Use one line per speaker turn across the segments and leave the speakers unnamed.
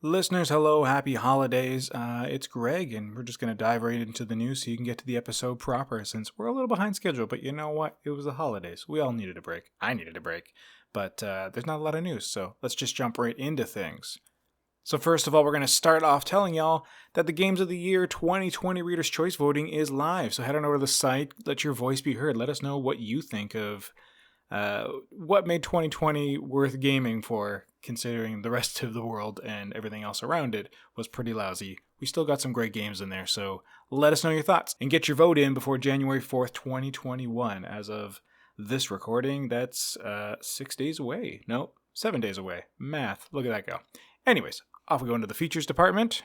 Listeners, hello, happy holidays. It's Greg, and we're just going to dive right into the news so you can get to the episode proper, since we're a little behind schedule, but you know what? It was the holidays. We all needed a break. I needed a break, but there's not a lot of news, so let's just jump right into things. So first of all, we're going to start off telling y'all that the Games of the Year 2020 Reader's Choice voting is live, so head on over to the site, let your voice be heard, let us know what you think of what made 2020 worth gaming for, considering the rest of the world and everything else around it was pretty lousy. We still got some great games in there, so let us know your thoughts and get your vote in before January 4th, 2021. As of this recording, that's 6 days away. No, 7 days away. Math, look at that go. Anyways, off we go into the features department.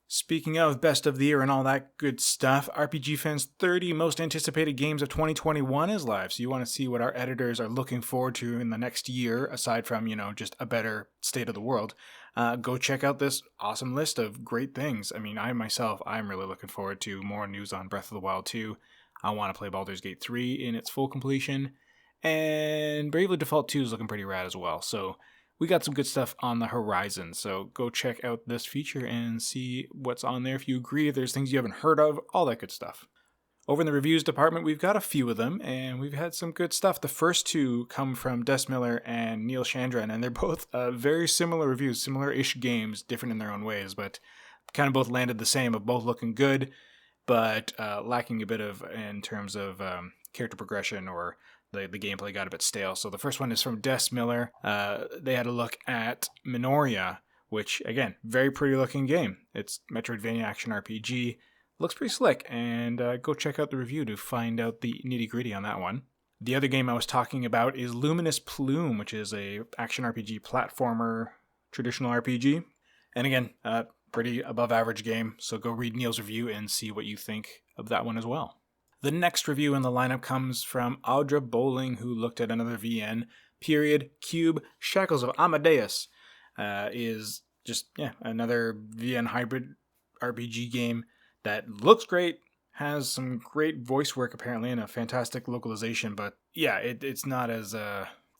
Speaking of best of the year and all that good stuff, RPG Fan's 30 most anticipated games of 2021 is live, so you want to see what our editors are looking forward to in the next year, aside from, just a better state of the world. Go check out this awesome list of great things. I mean, I'm really looking forward to more news on Breath of the Wild 2. I want to play Baldur's Gate 3 in its full completion, and Bravely Default 2 is looking pretty rad as well, so we got some good stuff on the horizon, so go check out this feature and see what's on there if you agree, if there's things you haven't heard of, all that good stuff. Over in the reviews department, we've got a few of them, and we've had some good stuff. The first two come from Des Miller and Neil Chandran, and they're both very similar reviews, similar-ish games, different in their own ways, but kind of both landed the same, of both looking good, but lacking a bit of, in terms of character progression, or the gameplay got a bit stale. So the first one is from Des Miller. They had a look at Minoria, which, again, very pretty looking game. It's Metroidvania action RPG. Looks pretty slick, and go check out the review to find out the nitty gritty on that one. The other game I was talking about is Luminous Plume, which is a action RPG platformer, traditional RPG. And again, pretty above average game, so go read Neil's review and see what you think of that one as well. The next review in the lineup comes from Audra Bowling, who looked at another VN, Cube, Shackles of Amadeus. Is just, another VN hybrid RPG game that looks great, has some great voice work apparently, and a fantastic localization, but it's not as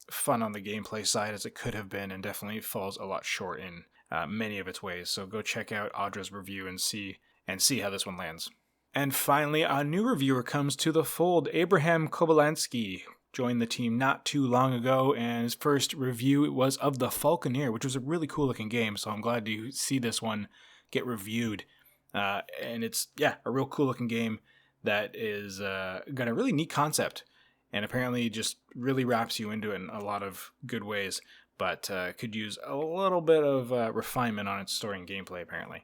fun on the gameplay side as it could have been, and definitely falls a lot short in many of its ways. So go check out Audra's review and see how this one lands. And finally, a new reviewer comes to the fold. Abraham Kobolansky joined the team not too long ago, and his first review was of The Falconeer, which was a really cool looking game, so I'm glad to see this one get reviewed. And it's, a real cool looking game that is got a really neat concept, and apparently just really wraps you into it in a lot of good ways, but could use a little bit of refinement on its story and gameplay, apparently.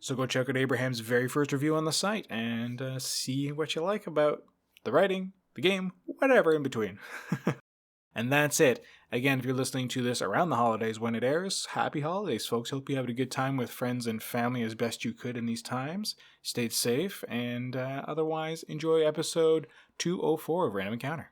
So go check out Abraham's very first review on the site and see what you like about the writing, the game, whatever in between. And that's it. Again, if you're listening to this around the holidays when it airs, happy holidays, folks. Hope you have a good time with friends and family as best you could in these times. Stay safe, and otherwise enjoy episode 204 of Random Encounter.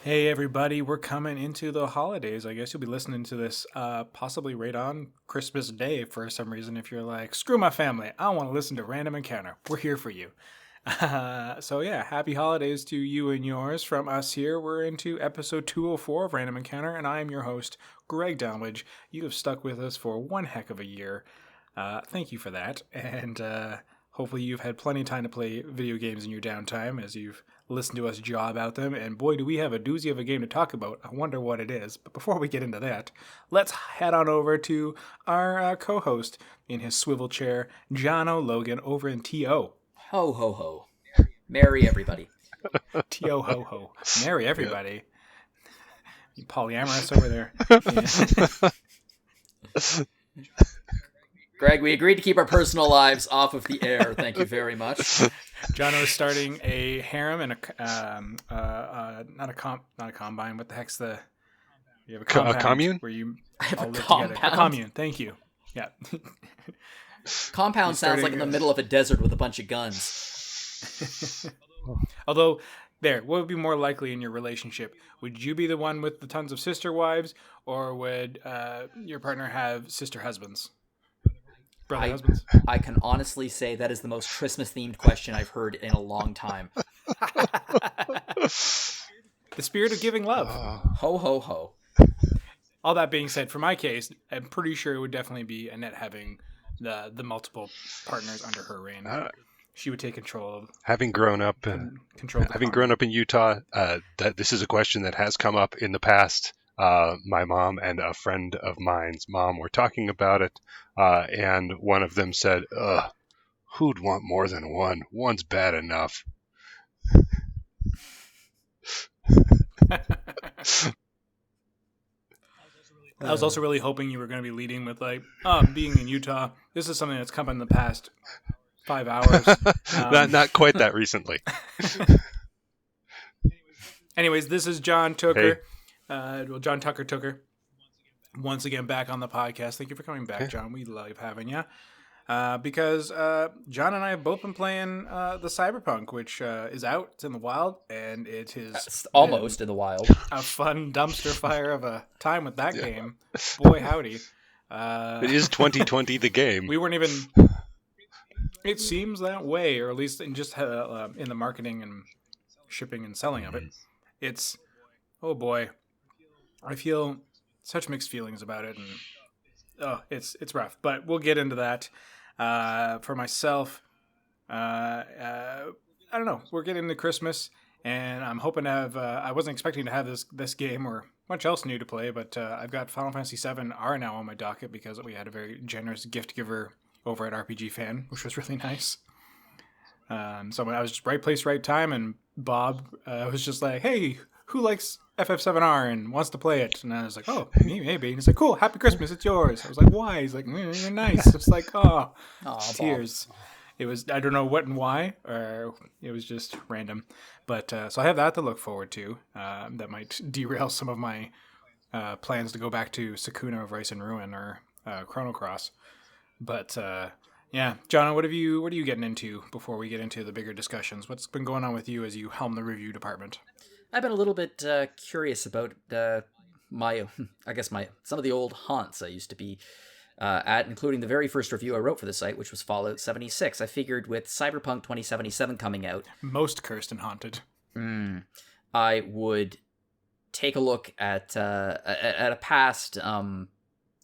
Hey everybody, we're coming into the holidays. I guess you'll be listening to this possibly right on Christmas Day for some reason. If you're like, screw my family, I don't want to listen to Random Encounter. We're here for you. Happy holidays to you and yours from us here. We're into episode 204 of Random Encounter, and I am your host, Greg Delmage. You have stuck with us for one heck of a year. Thank you for that, and hopefully you've had plenty of time to play video games in your downtime as you've listened to us jaw about them. And boy, do we have a doozy of a game to talk about. I wonder what it is. But before we get into that, let's head on over to our co-host in his swivel chair, Jono Logan, over in T.O.
Ho, ho, ho. Merry everybody.
T.O. ho, ho. Merry everybody. Yeah. Polyamorous over there.
Yeah. Greg, we agreed to keep our personal lives off of the air. Thank you very much.
Jono is starting a harem and not a combine. What the heck's the You have a compound
commune
where you
I have
all
a
live together. A
compound.
commune. Thank you. Yeah.
Compound sounds like in the middle of a desert with a bunch of guns.
Although, what would be more likely in your relationship? Would you be the one with the tons of sister wives, or would your partner have sister husbands? Brother husbands?
I can honestly say that is the most Christmas-themed question I've heard in a long time.
The spirit of giving love.
Ho, ho, ho.
All that being said, for my case, I'm pretty sure it would definitely be Annette having the multiple partners under her reign. She would take control of.
Having grown up in Utah, that this is a question that has come up in the past. My mom and a friend of mine's mom were talking about it, and one of them said, "Who'd want more than one? One's bad enough."
I was also really hoping you were going to be leading with being in Utah. This is something that's come in the past 5 hours.
Not quite that recently.
Anyways, this is John Tucker.
Hey.
John Tucker Tucker. Once again, back on the podcast. Thank you for coming back, John. We love having you. Because John and I have both been playing the Cyberpunk, which is out. It's in the wild, and it is
It's almost in the wild.
a fun dumpster fire of a time with that game. Boy, howdy.
It is 2020, the game.
We weren't even... It seems that way, or at least in just in the marketing and shipping and selling of it. It's... Oh, boy. I feel such mixed feelings about it, and... it's rough, but we'll get into that. For myself, I don't know. We're getting to Christmas, and I'm hoping to have. I wasn't expecting to have this game or much else new to play, but I've got Final Fantasy VII R now on my docket because we had a very generous gift giver over at RPG Fan, which was really nice. So I was just right place, right time, and Bob was just like, "Hey, who likes FF7R and wants to play it?" And I was like, "Oh, me maybe." And he's like, "Cool, Happy Christmas, it's yours." I was like, "Why?" He's like, "You're nice." It's like, oh, tears. Bob. It was, I don't know what and why, or it was just random. But so I have that to look forward to. That might derail some of my plans to go back to Sakuna of Rice and Ruin or Chrono Cross. But yeah, Jono, what are you getting into before we get into the bigger discussions? What's been going on with you as you helm the review department?
I've been a little bit curious about some of the old haunts I used to be at, including the very first review I wrote for the site, which was Fallout 76. I figured with Cyberpunk 2077 coming out...
Most cursed and haunted.
I would take a look at a past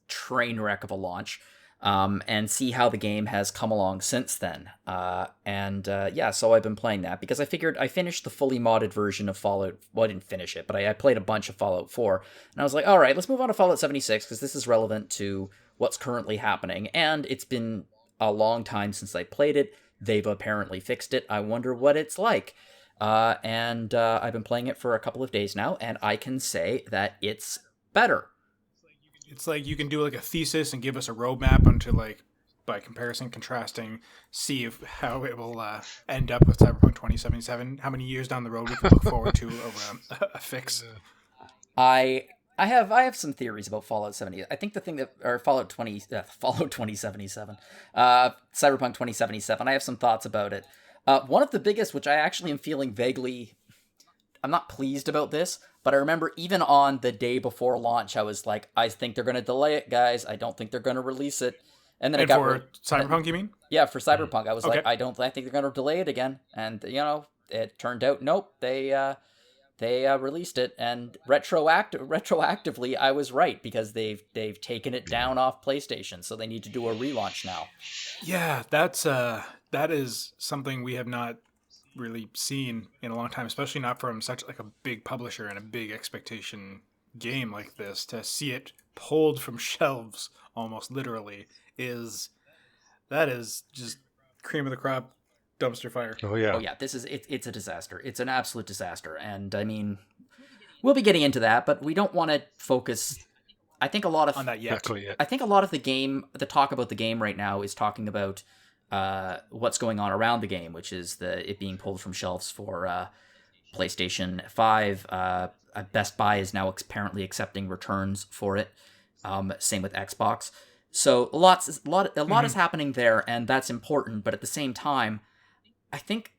train wreck of a launch, and see how the game has come along since then. So I've been playing that because I figured I finished the fully modded version of Fallout. Well, I didn't finish it, but I played a bunch of Fallout 4, and I was like, all right, let's move on to Fallout 76 because this is relevant to what's currently happening, and it's been a long time since I played it. They've apparently fixed it. I wonder what it's like. I've been playing it for a couple of days now, and I can say that it's better.
It's like you can do like a thesis and give us a roadmap onto like, by comparison, contrasting, see how it will end up with Cyberpunk 2077. How many years down the road we can look forward to a fix.
I have some theories about Fallout 70. I think the thing that Fallout 2077, Cyberpunk 2077. I have some thoughts about it. One of the biggest, which I actually am feeling vaguely, I'm not pleased about this, but I remember even on the day before launch, I was like, I think they're going to delay it, guys. I don't think they're going to release it. And then
Cyberpunk, you mean?
Yeah, for Cyberpunk, I was like, I think they're going to delay it again. And it turned out, nope, they released it, and retroactively, I was right because they've taken it down off PlayStation, so they need to do a relaunch now.
Yeah, that is something we have not really seen in a long time, especially not from such like a big publisher and a big expectation game like this. To see it pulled from shelves almost literally is just cream of the crop, dumpster fire.
Oh yeah.
It's a disaster. It's an absolute disaster. And I mean, we'll be getting into that, but we don't want to focus. I think a lot of
on that yet.
I think a lot of the talk about the game right now is talking about what's going on around the game, which is it being pulled from shelves for PlayStation 5, Best Buy is now apparently accepting returns for it. Same with Xbox. So a lot is happening there, and that's important. But at the same time, I think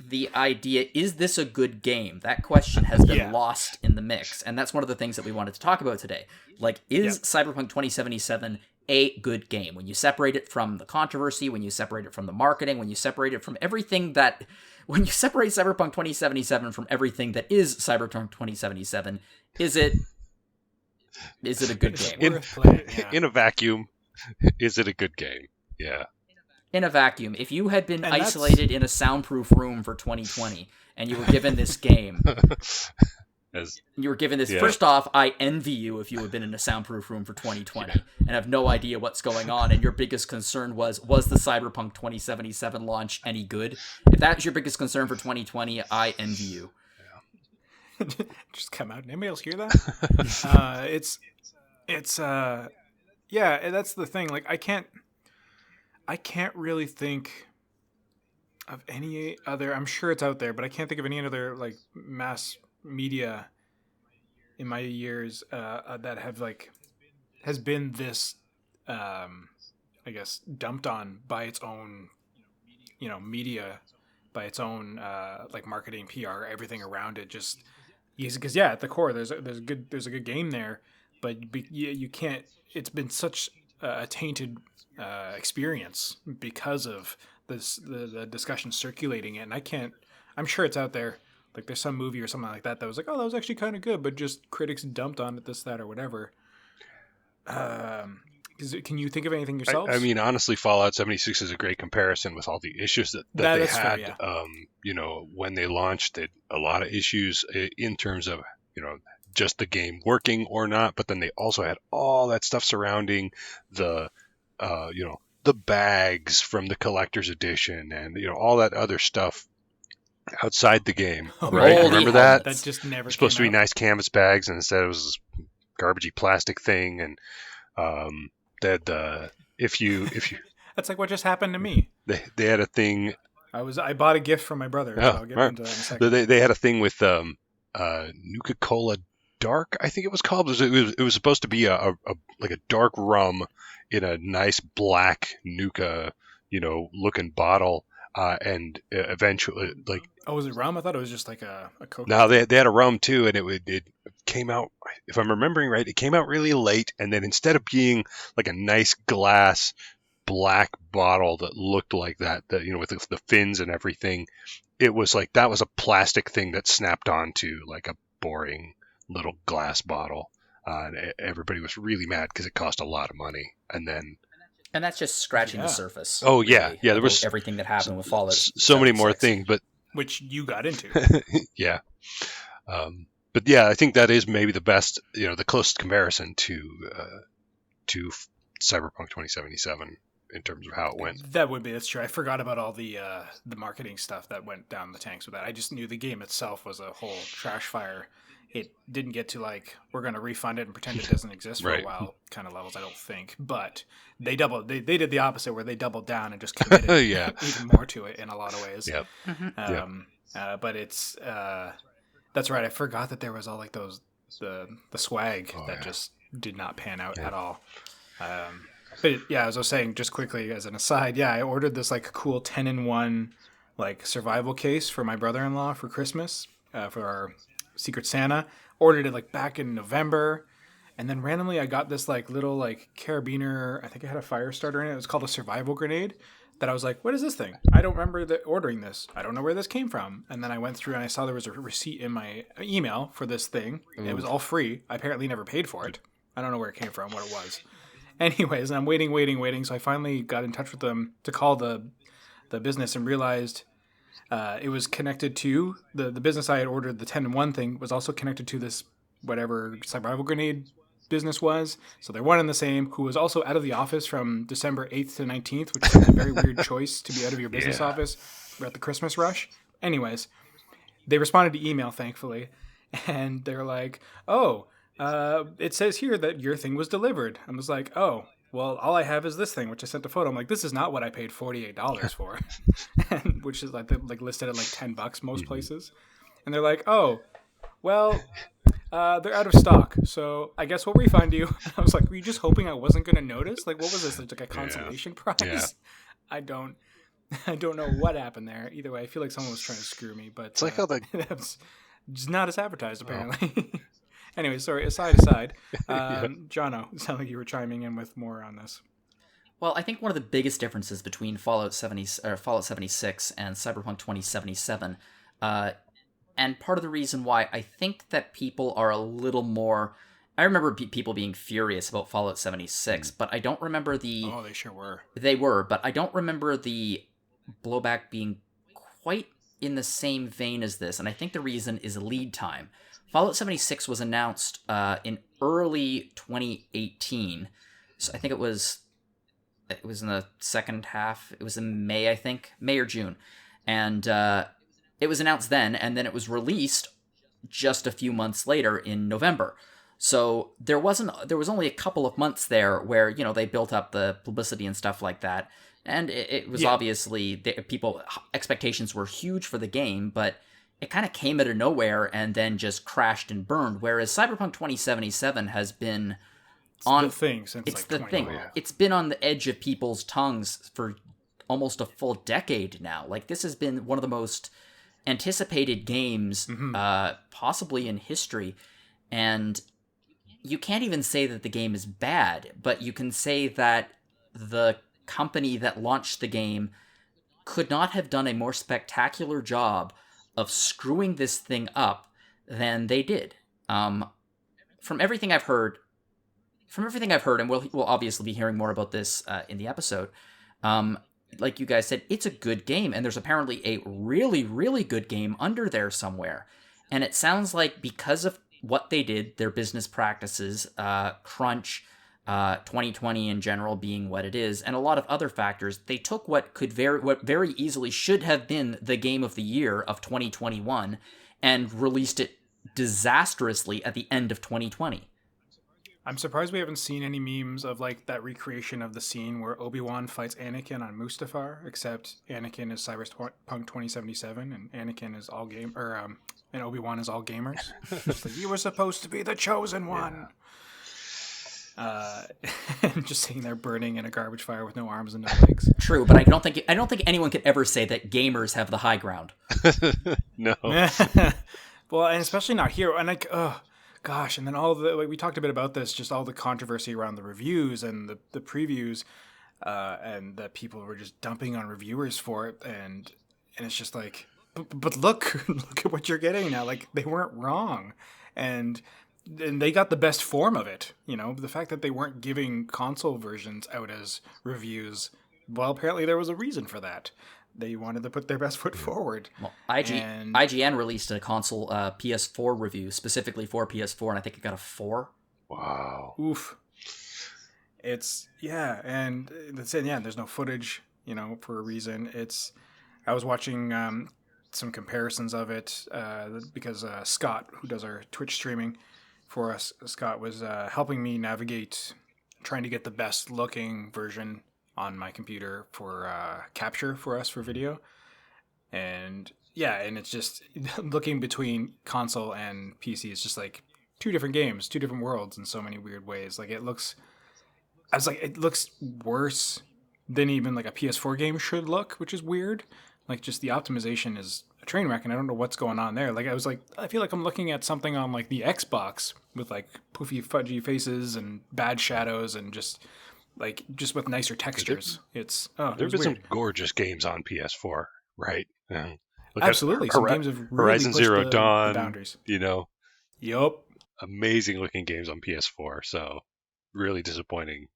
the idea, is this a good game? That question has been lost in the mix, and that's one of the things that we wanted to talk about today. Like, is Cyberpunk 2077 a good game? When you separate it from the controversy, when you separate it from the marketing, when you separate it from everything that... When you separate Cyberpunk 2077 from everything that is Cyberpunk 2077, is it a good game?
In a vacuum, is it a good game? Yeah.
In a vacuum, if you had been isolated in a soundproof room for 2020 and you were given this game, first off, I envy you if you had been in a soundproof room for 2020 and have no idea what's going on, and your biggest concern was the Cyberpunk 2077 launch any good? If that's your biggest concern for 2020, I envy you.
Just come out. Anybody else hear that? Yeah, that's the thing. Like, I can't really think of any other. I'm sure it's out there, but I can't think of any other like mass media in my years that have has been this, I guess, dumped on by its own, media, by its own like marketing, PR, everything around it. Just because at the core there's a good game there, but you can't. It's been such a tainted experience because of this the discussion circulating it, and I'm sure it's out there. Like, there's some movie or something like that was like, oh, that was actually kind of good, but just critics dumped on it, this, that, or whatever. Can you think of anything yourselves?
I mean, honestly, Fallout 76 is a great comparison with all the issues that they had. Fair, yeah. When they launched, they had a lot of issues in terms of, just the game working or not, but then they also had all that stuff surrounding the bags from the collector's edition and, all that other stuff outside the game, right? Remember that?
That just never
was supposed to be nice canvas bags, and instead it was this garbagey plastic thing. And if you
that's like what just happened to me.
They had a thing.
I bought a gift from my brother. So I'll get into that in a second.
They had a thing with Nuka-Cola Dark, I think it was called. It was supposed to be a dark rum in a nice black Nuka, looking bottle. And eventually, like...
Oh, was it rum? I thought it was just like a Coke.
No, they had a rum too, and it came out, if I'm remembering right, it came out really late, and then instead of being like a nice glass black bottle that looked like that with the fins and everything, it was like that was a plastic thing that snapped onto like a boring little glass bottle. And everybody was really mad because it cost a lot of money.
And that's just scratching the surface.
Oh, yeah.
Really,
yeah, there was
everything that happened with Fallout.
So many more things, but...
Which you got into.
Yeah. But yeah, I think that is maybe the best, the closest comparison to Cyberpunk 2077 in terms of how it went.
That's true. I forgot about all the marketing stuff that went down the tanks with that. I just knew the game itself was a whole trash fire. It didn't get to we're going to refund it and pretend it doesn't exist for a while kind of levels, I don't think. But they did the opposite, where they doubled down and just committed even more to it in a lot of ways.
Yep.
But it's that's right. I forgot that there was all those the swag just did not pan out at all. But as I was saying, just quickly as an aside, I ordered this cool 10-in-1 survival case for my brother-in-law for Christmas for our Secret Santa. Ordered it back in November, and then randomly I got this little carabiner. I think it had a fire starter in it. It was called a survival grenade. That I was like, what is this thing? I don't remember ordering this. I don't know where this came from. And then I went through and I saw there was a receipt in my email for this thing. It was all free. I apparently never paid for it. I don't know where it came from, what it was. Anyways, I'm waiting. So I finally got in touch with them to call the business and realized it was connected to the business I had ordered. The 10-in-1 thing was also connected to this whatever survival grenade business was. So they're one and the same, who was also out of the office from December 8th to 19th, which is a very weird choice to be out of your business office at the Christmas rush. Anyways, they responded to email, thankfully, and they're like, it says here that your thing was delivered. I was like, oh, well, all I have is this thing, which I sent a photo. I'm like, this is not what I paid $48 for, and, which is listed at $10 most places. And they're like, oh, well, They're out of stock, so I guess we'll refund you. I was like, were you just hoping I wasn't going to notice? Like, what was this? Like a consolation prize?
Yeah.
I don't know what happened there. Either way, I feel like someone was trying to screw me, but
It's like how the
that's just not as advertised, apparently. Anyway, sorry, aside. Jono, it sounded like you were chiming in with more on this.
Well, I think one of the biggest differences between Fallout 76 and Cyberpunk 2077, and part of the reason why I think that people are a little more... I remember people being furious about Fallout 76, but I don't remember the...
Oh, they sure were.
They were, but I don't remember the blowback being quite in the same vein as this, and I think the reason is lead time. Fallout 76 was announced in early 2018, so I think it was in the second half. It was in May, I think. May or June. And it was announced then, and then it was released just a few months later in November. So there was only a couple of months there where, they built up the publicity and stuff like that. And it was obviously, expectations were huge for the game, but it kind of came out of nowhere and then just crashed and burned. Whereas Cyberpunk 2077 has been...
the thing since
it's
like
the thing.
Yeah.
It's been on the edge of people's tongues for almost a full decade now. Like, this has been one of the most anticipated games, possibly in history. And you can't even say that the game is bad, but you can say that the company that launched the game could not have done a more spectacular job of screwing this thing up than they did. From everything I've heard, and we'll obviously be hearing more about this in the episode, like you guys said, it's a good game, and there's apparently a really, really good game under there somewhere. And it sounds like because of what they did, their business practices, crunch, 2020 in general being what it is, and a lot of other factors, they took what very easily should have been the game of the year of 2021 and released it disastrously at the end of 2020.
I'm surprised we haven't seen any memes of like that recreation of the scene where Obi-Wan fights Anakin on Mustafar, except Anakin is Cyberpunk 2077 and Anakin is all game and Obi-Wan is all gamers. It's like, you were supposed to be the chosen one. And just sitting there burning in a garbage fire with no arms and no legs.
True, but I don't think anyone could ever say that gamers have the high ground.
No.
Well, and especially not here. And like, gosh, and then all the, like, we talked a bit about this, just all the controversy around the reviews and the previews, and that people were just dumping on reviewers for it, and it's just like, but look at what you're getting now. Like, they weren't wrong, and they got the best form of it. The fact that they weren't giving console versions out as reviews, well, apparently there was a reason for that. They wanted to put their best foot forward.
Well, IGN released a console PS4 review specifically for PS4, and I think it got a 4.
Wow.
Oof. It's, and that's it. Yeah, there's no footage, for a reason. I was watching some comparisons of it because Scott, who does our Twitch streaming for us, Scott was helping me navigate trying to get the best looking version on my computer for capture for us for video. And it's just looking between console and PC is just like two different games, two different worlds in so many weird ways. Like it looks worse than even like a PS4 game should look, which is weird. Like just the optimization is a train wreck, and I don't know what's going on there. Like I feel like I'm looking at something on like the Xbox with like poofy fudgy faces and bad shadows and just with nicer textures. There's
been some gorgeous games on PS4, right? Yeah.
Absolutely. Some games have really
Horizon Zero Dawn,
the boundaries.
Yup. Amazing looking games on PS4, so really disappointing.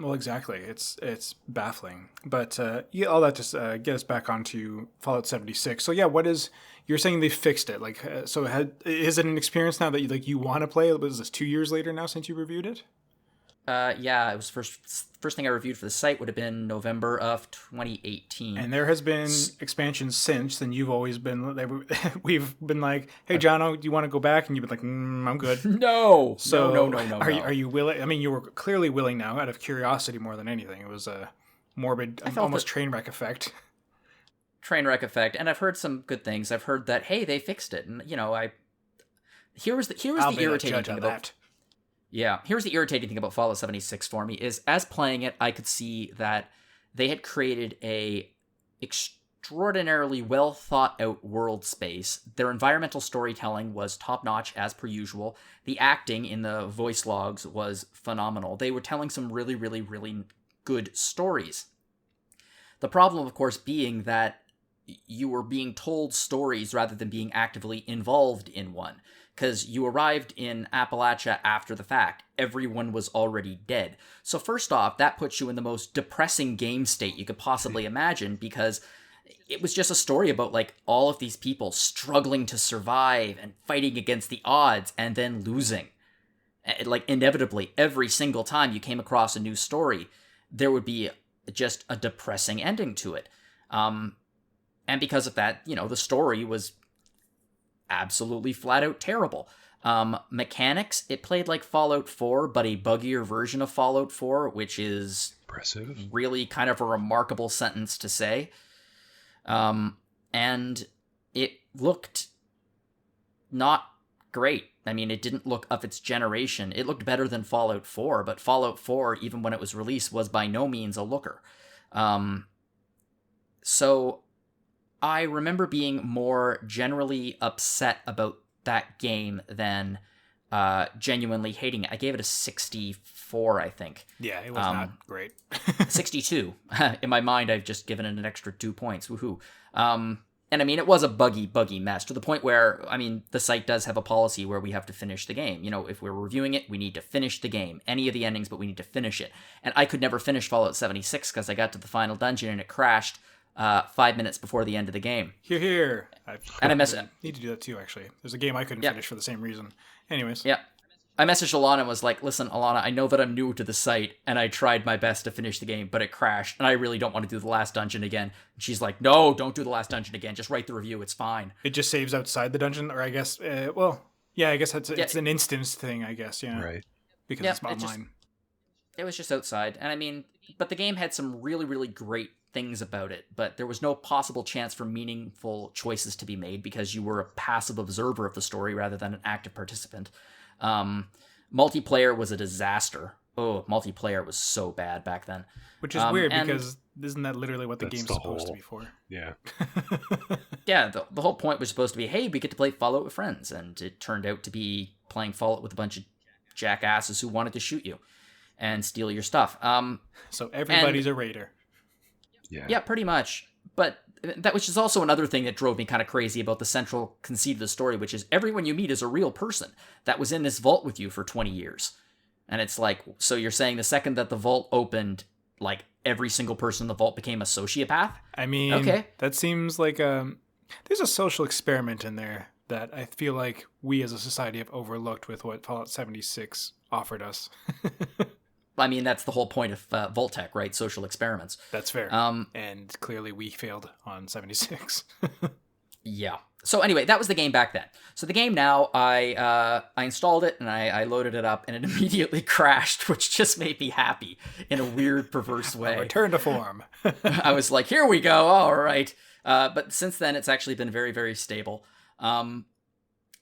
Well, exactly. It's baffling. But all that to get us back onto Fallout 76. So you're saying they fixed it? Like, is it an experience now that you want to play? Was this 2 years later now since you reviewed it?
It was first thing I reviewed for the site would have been November of 2018.
And there has been expansions since, and you've always been, we've been like, hey, Jono, do you want to go back? And you've been like, I'm good.
No.
So no. Are you willing? I mean, you were clearly willing now out of curiosity more than anything. It was a morbid, almost train wreck effect.
Train wreck effect. And I've heard some good things. I've heard that, hey, they fixed it. And, Here's the irritating thing about that. Yeah, here's the irritating thing about Fallout 76 for me is as playing it, I could see that they had created a extraordinarily well thought out world space. Their environmental storytelling was top notch as per usual. The acting in the voice logs was phenomenal. They were telling some really, really, really good stories. The problem, of course, being that you were being told stories rather than being actively involved in one. Because you arrived in Appalachia after the fact. Everyone was already dead. So first off, that puts you in the most depressing game state you could possibly imagine, because it was just a story about, like, all of these people struggling to survive and fighting against the odds and then losing. Like, inevitably, every single time you came across a new story, there would be just a depressing ending to it. And because of that, the story was absolutely flat out terrible. Mechanics, it played like Fallout 4, but a buggier version of Fallout 4, which is
impressive.
Really kind of a remarkable sentence to say. And it looked not great. I mean, it didn't look of its generation. It looked better than Fallout 4, but Fallout 4, even when it was released, was by no means a looker. So I remember being more generally upset about that game than genuinely hating it. I gave it a 64, I think.
Yeah, it was not great.
62. In my mind, I've just given it an extra 2 points. Woohoo. And I mean, it was a buggy mess to the point where, I mean, the site does have a policy where we have to finish the game. If we're reviewing it, we need to finish the game. Any of the endings, but we need to finish it. And I could never finish Fallout 76 because I got to the final dungeon and it crashed 5 minutes before the end of the game.
Here.
And I
need to do that too, actually. There's a game I couldn't finish for the same reason. Anyways.
Yeah. I messaged Alana and was like, listen, Alana, I know that I'm new to the site, and I tried my best to finish the game, but it crashed, and I really don't want to do the last dungeon again. And she's like, no, don't do the last dungeon again. Just write the review. It's fine.
It just saves outside the dungeon, or I guess, I guess it's an instance thing, I guess, yeah.
Right.
Because it's online.
It was just outside, and I mean, but the game had some really, really great things about it, but there was no possible chance for meaningful choices to be made because you were a passive observer of the story rather than an active participant. Multiplayer was a disaster. Oh, multiplayer was so bad back then.
Which is weird because isn't that literally what the game's supposed to be for?
Yeah.
Yeah, the whole point was supposed to be, hey, we get to play Fallout with friends, and it turned out to be playing Fallout with a bunch of jackasses who wanted to shoot you and steal your stuff.
So everybody's a raider.
Yeah, pretty much. But that which is also another thing that drove me kind of crazy about the central conceit of the story, which is everyone you meet is a real person that was in this vault with you for 20 years. And it's like, so you're saying the second that the vault opened, like every single person in the vault became a sociopath?
I mean, okay. That seems like there's a social experiment in there that I feel like we as a society have overlooked with what Fallout 76 offered us.
I mean, that's the whole point of Vault-Tec, right? Social experiments.
That's fair. And clearly we failed on 76.
Yeah. So anyway, that was the game back then. So the game now, I installed it and I loaded it up and it immediately crashed, which just made me happy in a weird, perverse way.
Return to form.
I was like, here we go. All right. But since then, it's actually been very, very stable.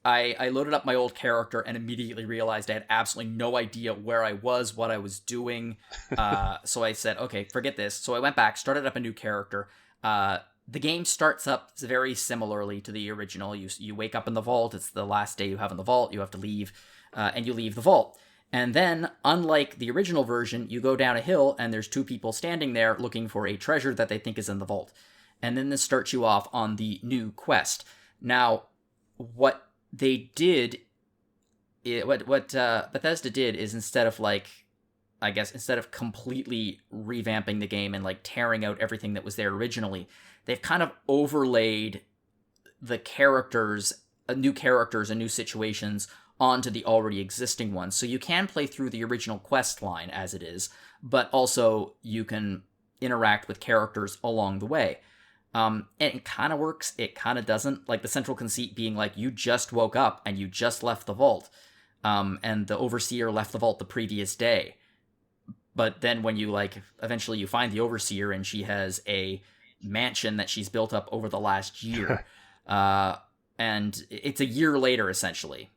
I loaded up my old character and immediately realized I had absolutely no idea where I was, what I was doing. So I said, okay, forget this. So I went back, started up a new character. The game starts up very similarly to the original. You wake up in the vault. It's the last day you have in the vault. You have to leave, and you leave the vault. And then, unlike the original version, you go down a hill and there's two people standing there looking for a treasure that they think is in the vault. And then this starts you off on the new quest. Now, what they did, what Bethesda did is instead of completely revamping the game and like tearing out everything that was there originally, they've kind of overlaid the new characters and new situations onto the already existing ones. So you can play through the original quest line as it is, but also you can interact with characters along the way. And it kind of works, it kind of doesn't. Like the central conceit being like, you just woke up and you just left the vault. And the Overseer left the vault the previous day. But then when you eventually you find the Overseer and she has a mansion that she's built up over the last year. And it's a year later, essentially.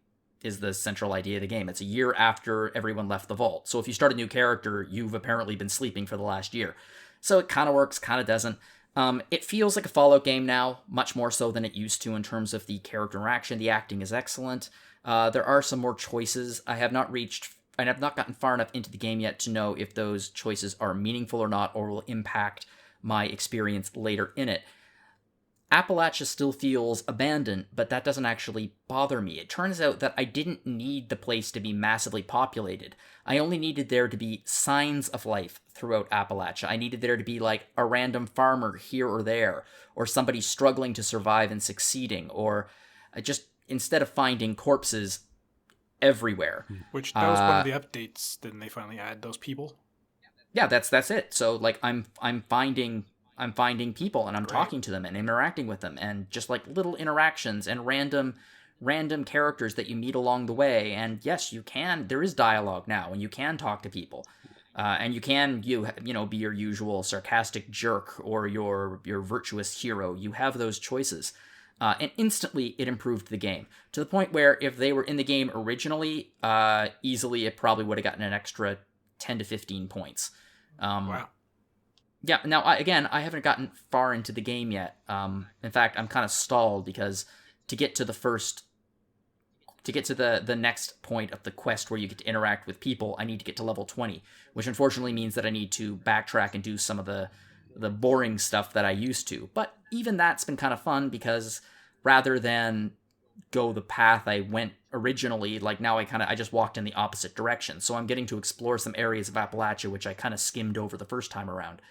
is the central idea of the game. It's a year after everyone left the vault. So if you start a new character, you've apparently been sleeping for the last year. So it kind of works, kind of doesn't. It feels like a Fallout game now, much more so than it used to in terms of the character interaction. The acting is excellent. There are some more choices. I have not gotten far enough into the game yet to know if those choices are meaningful or not, or will impact my experience later in it. Appalachia still feels abandoned, but that doesn't actually bother me. It turns out that I didn't need the place to be massively populated. I only needed there to be signs of life throughout Appalachia. I needed there to be like a random farmer here or there, or somebody struggling to survive and succeeding, or just instead of finding corpses everywhere.
Which that was one of the updates. Didn't they finally add those people?
Yeah, that's it. So like I'm finding people and I'm talking to them and interacting with them, and just like little interactions and random characters that you meet along the way. And yes, there is dialogue now, and you can talk to people. And you can be your usual sarcastic jerk or your virtuous hero. You have those choices. And instantly it improved the game to the point where if they were in the game originally, easily it probably would have gotten an extra 10 to 15 points.
Wow.
Yeah, now, I haven't gotten far into the game yet. In fact, I'm kind of stalled because to get to the next point of the quest where you get to interact with people, I need to get to level 20, which unfortunately means that I need to backtrack and do some of the boring stuff that I used to. But even that's been kind of fun because rather than go the path I went originally, like now I just walked in the opposite direction. So I'm getting to explore some areas of Appalachia, which I kind of skimmed over the first time around.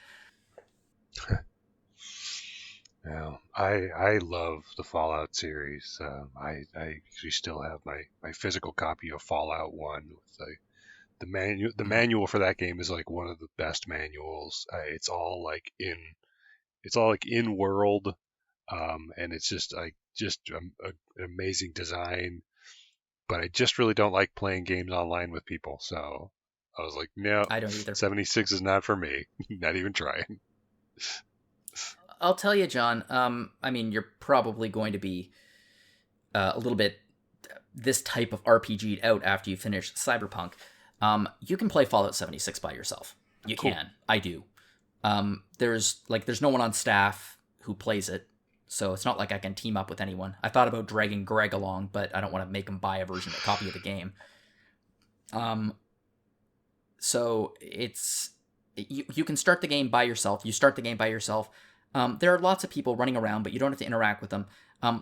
Yeah, I love the Fallout series. I actually still have my physical copy of Fallout 1 with the manual. The manual for that game is like one of the best manuals. It's all like in world, and it's just an amazing design. But I just really don't like playing games online with people. So I was like, no,
I don't either.
76 is not for me. Not even trying.
I'll tell you, John, I mean, you're probably going to be a little bit this type of RPG'd out after you finish Cyberpunk. You can play Fallout 76 by yourself. You can. I do. There's no one on staff who plays it, so it's not like I can team up with anyone. I thought about dragging Greg along, but I don't want to make him buy a copy of the game. So it's... You can start the game by yourself. You start the game by yourself. There are lots of people running around, but you don't have to interact with them.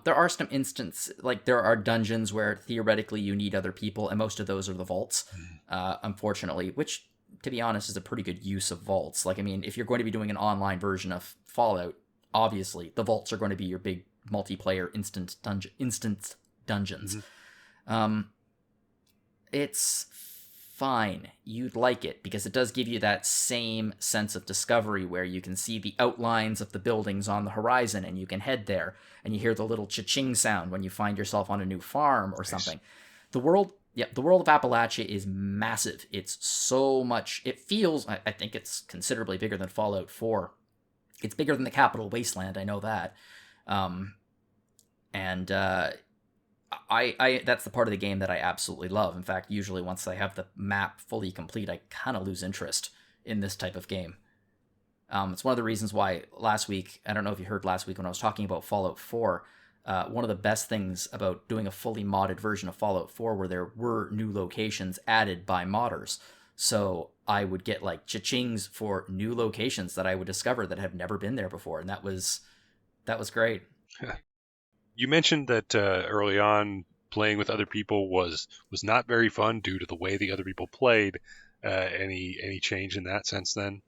There are some there are dungeons where theoretically you need other people, and most of those are the vaults, unfortunately, which, to be honest, is a pretty good use of vaults. Like, I mean, if you're going to be doing an online version of Fallout, obviously, the vaults are going to be your big multiplayer instant dungeons. Mm-hmm. It's fine. You'd like it because it does give you that same sense of discovery where you can see the outlines of the buildings on the horizon and you can head there and you hear the little cha-ching sound when you find yourself on a new farm or something. The world of Appalachia is massive. It's so much. It feels, I think it's considerably bigger than Fallout 4. It's bigger than the Capital Wasteland, I know that. I that's the part of the game that I absolutely love. In fact, usually once I have the map fully complete, I kind of lose interest in this type of game. It's one of the reasons why last week, I don't know if you heard last week when I was talking about Fallout 4, one of the best things about doing a fully modded version of Fallout 4 where there were new locations added by modders. So I would get like cha-chings for new locations that I would discover that have never been there before. And that was great.
You mentioned that early on playing with other people was not very fun due to the way the other people played. Any change in that since then?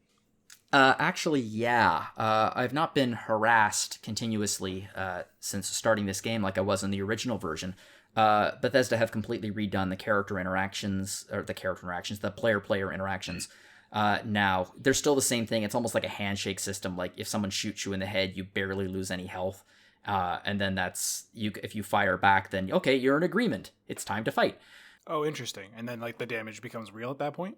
Actually, yeah. I've not been harassed continuously since starting this game like I was in the original version. Bethesda have completely redone the player-player interactions. Now, they're still the same thing. It's almost like a handshake system. Like, if someone shoots you in the head, you barely lose any health. And then if you fire back, then, okay, you're in agreement. It's time to fight.
Oh, interesting. And then, like, the damage becomes real at that point?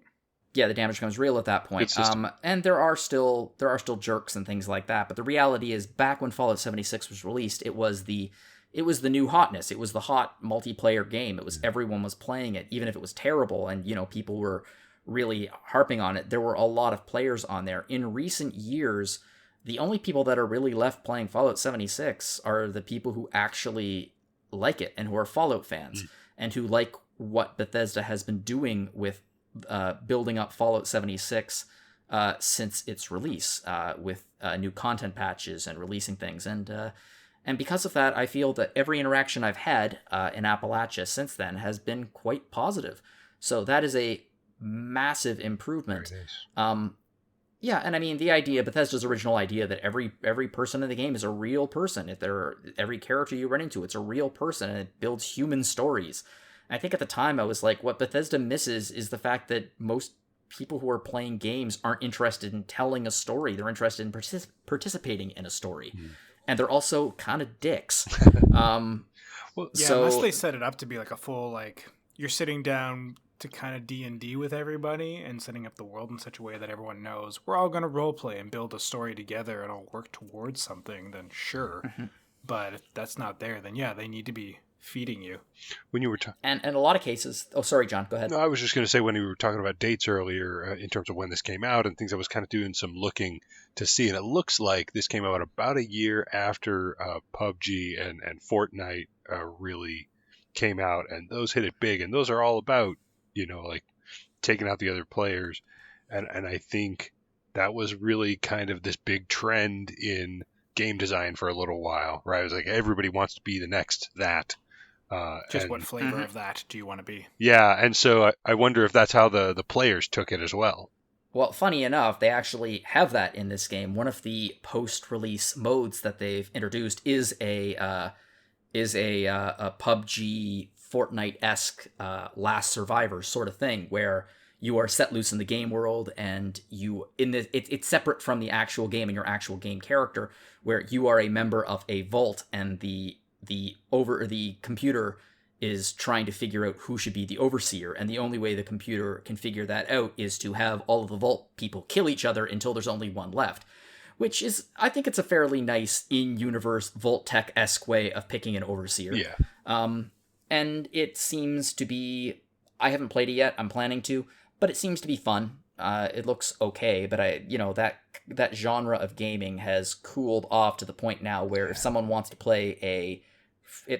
Yeah, the damage becomes real at that point. And there are still jerks and things like that. But the reality is, back when Fallout 76 was released, it was the it was the new hotness. It was the hot multiplayer game. It was everyone was playing it, even if it was terrible and, people were really harping on it. There were a lot of players on there. In recent years, the only people that are really left playing Fallout 76 are the people who actually like it and who are Fallout fans and who like what Bethesda has been doing with building up Fallout 76 since its release with new content patches and releasing things. And because of that, I feel that every interaction I've had in Appalachia since then has been quite positive. So that is a massive improvement.
Very nice.
Yeah, and I mean the idea, Bethesda's original idea, that every person in the game is a real person. Every character you run into, it's a real person, and it builds human stories. And I think at the time I was like, what Bethesda misses is the fact that most people who are playing games aren't interested in telling a story. They're interested in participating in a story, and they're also kind of dicks.
Unless they set it up to be like a full, like, you're sitting down to kind of D&D with everybody and setting up the world in such a way that everyone knows we're all going to roleplay and build a story together and all work towards something, then sure. But if that's not there, then yeah, they need to be feeding you.
When you were
and in a lot of cases, oh, sorry, John, go ahead.
No, I was just going to say, when you were talking about dates earlier, in terms of when this came out and things, I was kind of doing some looking to see, and it looks like this came out about a year after PUBG and Fortnite really came out, and those hit it big, and those are all about, like taking out the other players, and I think that was really kind of this big trend in game design for a little while, right? It was like everybody wants to be the next that.
What flavor of that do you want to be?
Yeah, and so I wonder if that's how the players took it as well.
Well, funny enough, they actually have that in this game. One of the post-release modes that they've introduced is a PUBG Fortnite-esque Last Survivor sort of thing, where you are set loose in the game world, and it's separate from the actual game and your actual game character, where you are a member of a vault, and the computer is trying to figure out who should be the overseer, and the only way the computer can figure that out is to have all of the vault people kill each other until there's only one left. Which is, I think it's a fairly nice in-universe Vault-Tec-esque way of picking an overseer.
Yeah.
And it seems to be, I haven't played it yet, I'm planning to, but it seems to be fun. It looks okay, but that genre of gaming has cooled off to the point now where if someone wants to play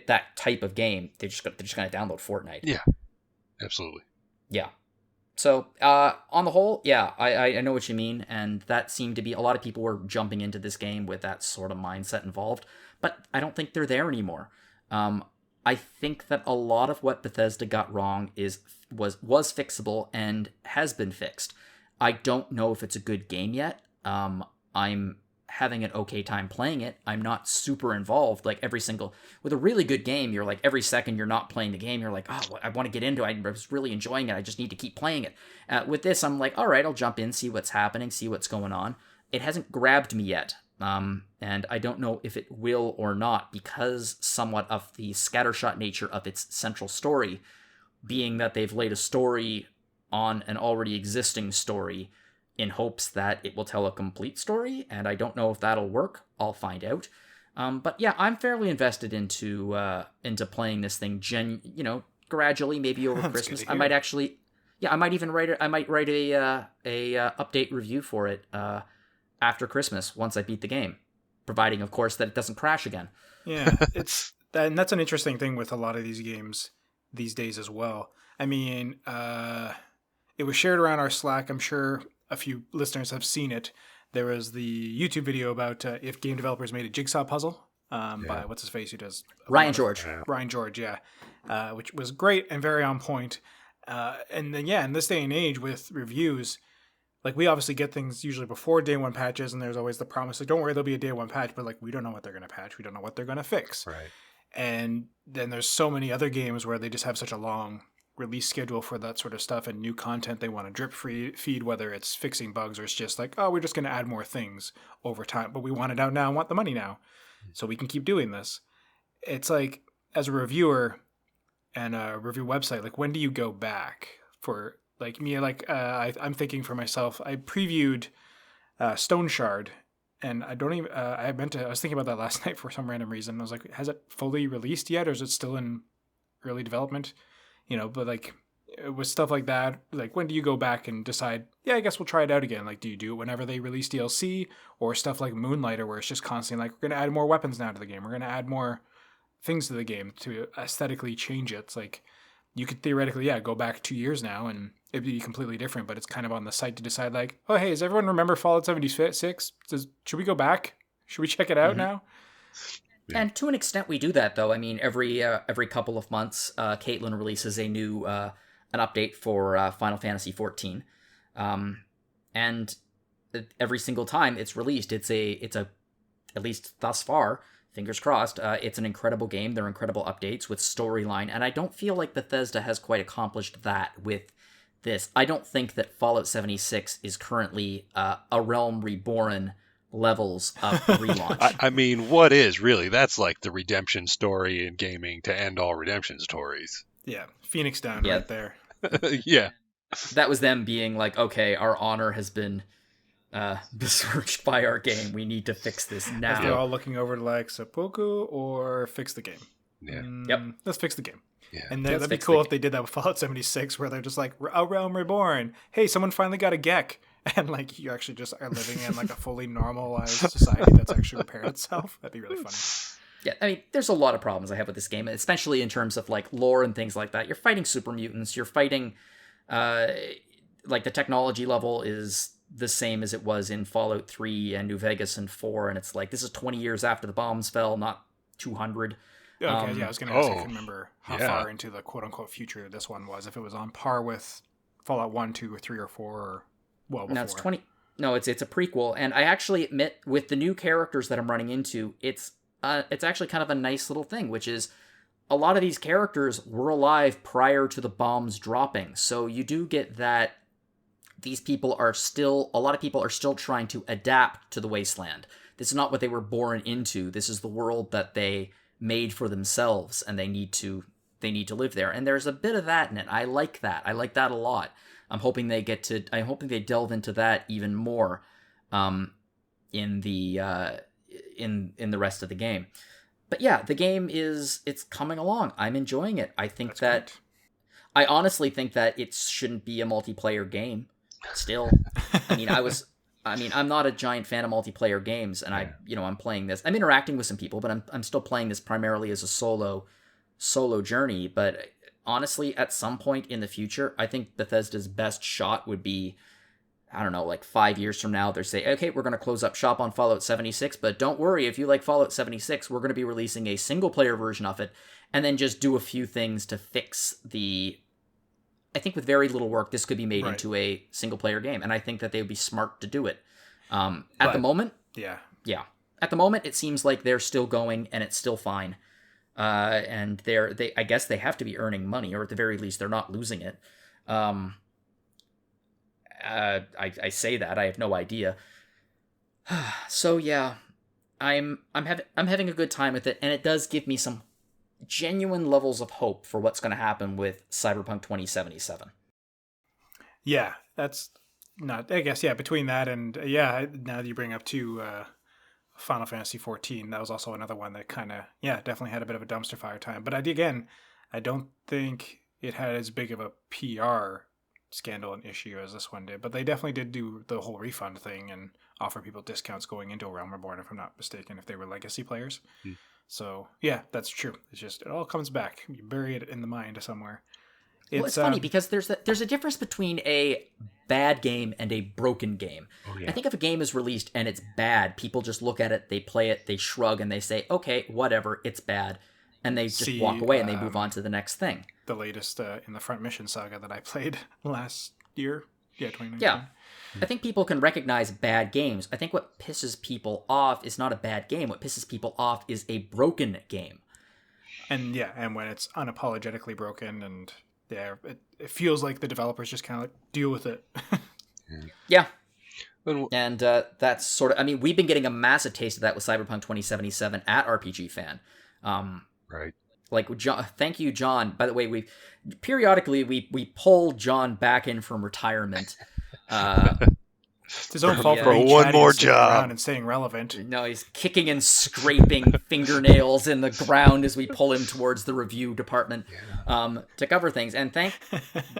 that type of game, they're just going to download Fortnite.
Yeah, absolutely.
Yeah. So, on the whole, yeah, I know what you mean, and that seemed to be, a lot of people were jumping into this game with that sort of mindset involved, but I don't think they're there anymore. I think that a lot of what Bethesda got wrong was fixable and has been fixed. I don't know if it's a good game yet. I'm having an okay time playing it. I'm not super involved. Like with a really good game, you're like every second you're not playing the game, you're like, oh, I want to get into it. I was really enjoying it. I just need to keep playing it. With this, I'm like, all right, I'll jump in, see what's happening, see what's going on. It hasn't grabbed me yet. And I don't know if it will or not, because somewhat of the scattershot nature of its central story, being that they've laid a story on an already existing story in hopes that it will tell a complete story, and I don't know if that'll work. I'll find out. But yeah, I'm fairly invested into playing this thing gradually, maybe over Christmas. I might actually, I might even write a update review for it after Christmas once I beat the game, providing, of course, that it doesn't crash again.
Yeah, and that's an interesting thing with a lot of these games these days as well. I mean, it was shared around our Slack. I'm sure a few listeners have seen it. There was the YouTube video about if game developers made a jigsaw puzzle by what's his face, who does
Ryan George,
which was great and very on point. And then in this day and age with reviews, like, we obviously get things usually before day one patches, and there's always the promise, like, don't worry, there'll be a day one patch, but, like, we don't know what they're going to patch. We don't know what they're going to fix.
Right.
And then there's so many other games where they just have such a long release schedule for that sort of stuff, and new content they want to drip feed, whether it's fixing bugs or it's just like, oh, we're just going to add more things over time, but we want it out now and want the money now, so we can keep doing this. It's like, as a reviewer and a review website, like, when do you go back for... Like me, I'm thinking for myself, I previewed Stone Shard, and I don't even. I was thinking about that last night for some random reason. I was like, has it fully released yet, or is it still in early development? But like with stuff like that, like when do you go back and decide? Yeah, I guess we'll try it out again. Like, do you do it whenever they release DLC, or stuff like Moonlighter, where it's just constantly like, we're gonna add more weapons now to the game. We're gonna add more things to the game to aesthetically change it. It's like you could theoretically, go back 2 years now and it'd be completely different, but it's kind of on the site to decide like, oh, hey, does everyone remember Fallout 76? Should we go back? Should we check it out now?
And to an extent we do that, though. I mean, every couple of months, Caitlin releases a new, an update for Final Fantasy XIV. And every single time it's released, it's a, at least thus far, fingers crossed, it's an incredible game. They're incredible updates with storyline, and I don't feel like Bethesda has quite accomplished that with this. I don't think that Fallout 76 is currently a Realm Reborn levels of relaunch.
I mean, what is really? That's like the redemption story in gaming to end all redemption stories.
Yeah, Phoenix Down right there.
Yeah.
That was them being like, okay, our honor has been besmirched by our game. We need to fix this now.
As they're all looking over to like seppuku or fix the game.
Yeah.
Yep.
Let's fix the game.
Yeah.
And that'd be cool if they did that with Fallout 76, where they're just like, a Realm Reborn. Hey, someone finally got a Gek. And like you actually just are living in like a fully normalized society that's actually repaired itself. That'd be really funny.
Yeah, I mean, there's a lot of problems I have with this game, especially in terms of like lore and things like that. You're fighting super mutants. You're fighting, like the technology level is the same as it was in Fallout 3 and New Vegas and 4, and it's like this is 20 years after the bombs fell, not 200.
Okay, I was going to ask. I couldn't remember how far into the quote-unquote future this one was. If it was on par with Fallout 1, 2, or 3, or 4, or well before.
No, it's 20. No, it's a prequel, and I actually admit with the new characters that I'm running into, it's actually kind of a nice little thing, which is a lot of these characters were alive prior to the bombs dropping, so you do get that. A lot of people are still trying to adapt to the wasteland. This is not what they were born into. This is the world that they made for themselves, and they need to live there. And there's a bit of that in it. I like that. I like that a lot. I'm hoping they delve into that even more, in the rest of the game. But yeah, the game it's coming along. I'm enjoying it. I honestly think that it shouldn't be a multiplayer game. Still, I'm not a giant fan of multiplayer games, and I'm playing this. I'm interacting with some people, but I'm still playing this primarily as a solo journey. But honestly, at some point in the future, I think Bethesda's best shot would be, I don't know, like 5 years from now, they say, okay, we're going to close up shop on Fallout 76, but don't worry, if you like Fallout 76, we're going to be releasing a single-player version of it, and then just do a few things to fix I think with very little work, this could be made into a single-player game, and I think that they would be smart to do it. At the moment, at the moment, it seems like they're still going, and it's still fine. And I guess they have to be earning money, or at the very least, they're not losing it. I say that, I have no idea. So yeah, I'm having a good time with it, and it does give me some genuine levels of hope for what's going to happen with Cyberpunk 2077.
Yeah, that's not, I guess, between that and, now that you bring up Final Fantasy XIV, that was also another one that kind of, definitely had a bit of a dumpster fire time. But I don't think it had as big of a PR scandal and issue as this one did. But they definitely did do the whole refund thing and offer people discounts going into A Realm Reborn, if I'm not mistaken, if they were legacy players. So, that's true. It's just, it all comes back. You bury it in the mind somewhere.
It's funny because there's a difference between a bad game and a broken game. Oh, yeah. I think if a game is released and it's bad, people just look at it, they play it, they shrug, and they say, okay, whatever, it's bad. And they just walk away and they move on to the next thing.
The latest in the Front Mission saga that I played last year. 2019.
Yeah. I think people can recognize bad games. I think what pisses people off is not a bad game. What pisses people off is a broken game.
And and when it's unapologetically broken, and it feels like the developers just kind of like deal with it.
Yeah. And that's sort of, we've been getting a massive taste of that with Cyberpunk 2077 at RPG Fan.
Right.
Like, John, thank you, John. By the way, we periodically pull John back in from retirement.
It's his own fault
Yeah.
for being
one
chatty
more
and sticking
job.
around and staying relevant.
No, he's kicking and scraping fingernails in the ground as we pull him towards the review department to cover things. And thank